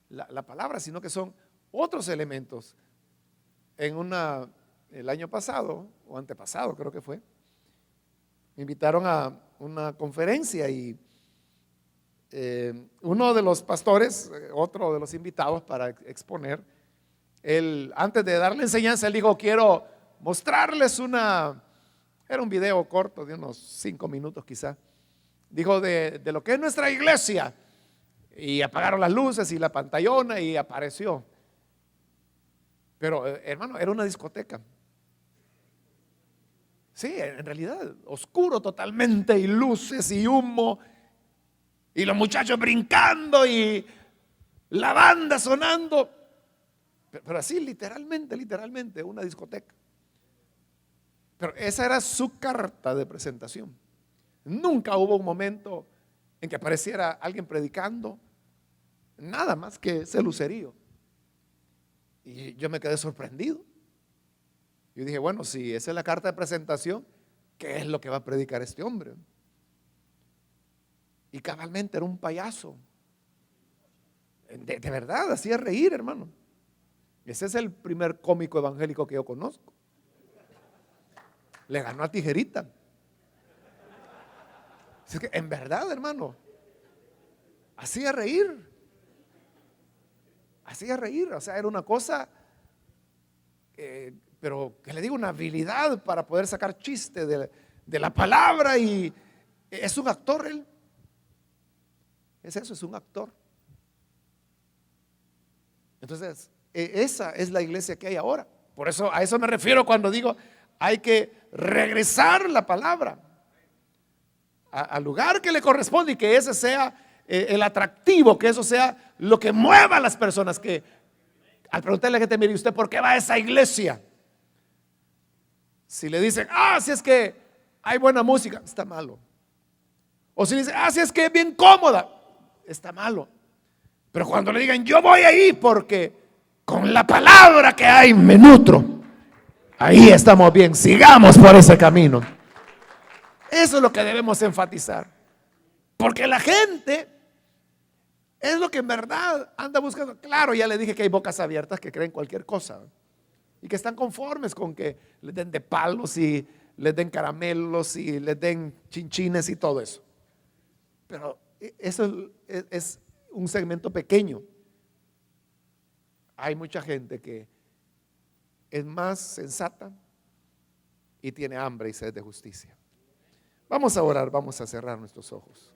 la palabra, sino que son otros elementos. El año pasado, o antepasado creo que fue, me invitaron a una conferencia y uno de los pastores, otro de los invitados para exponer, él, antes de darle enseñanza, él dijo, quiero mostrarles era un video corto de unos 5 minutos quizá, dijo de lo que es nuestra iglesia, y apagaron las luces y la pantallona y apareció. Pero hermano, era una discoteca. Sí, en realidad, oscuro totalmente, y luces y humo, y los muchachos brincando y la banda sonando, pero así literalmente una discoteca. Pero esa era su carta de presentación. Nunca hubo un momento en que apareciera alguien predicando, nada más que ese lucerío. Y yo me quedé sorprendido. Yo dije, bueno, si esa es la carta de presentación, ¿qué es lo que va a predicar este hombre? Y cabalmente era un payaso. De verdad, hacía reír, hermano. Ese es el primer cómico evangélico que yo conozco. Le ganó a Tijerita. Así que en verdad, hermano, hacía reír. Hacía reír, o sea, era una cosa, pero que le digo, una habilidad para poder sacar chiste de la palabra, y es un actor él. Es eso, es un actor. Entonces, esa es la iglesia que hay ahora. Por eso, a eso me refiero cuando digo, hay que regresar la palabra al lugar que le corresponde, y que ese sea el atractivo, que eso sea lo que mueva a las personas. Que al preguntarle a la gente, mire, ¿usted por qué va a esa iglesia? Si le dicen, si es que hay buena música, está malo. O si le dicen, si es que es bien cómoda, está malo. Pero cuando le digan, yo voy ahí porque con la palabra que hay me nutro, ahí estamos bien, sigamos por ese camino. Eso es lo que debemos enfatizar. Porque la gente es lo que en verdad anda buscando. Claro, ya le dije que hay bocas abiertas que creen cualquier cosa y que están conformes con que les den de palos y les den caramelos y les den chinchines y todo eso. Pero eso es un segmento pequeño. Hay mucha gente que es más sensata y tiene hambre y sed de justicia. Vamos a orar, vamos a cerrar nuestros ojos.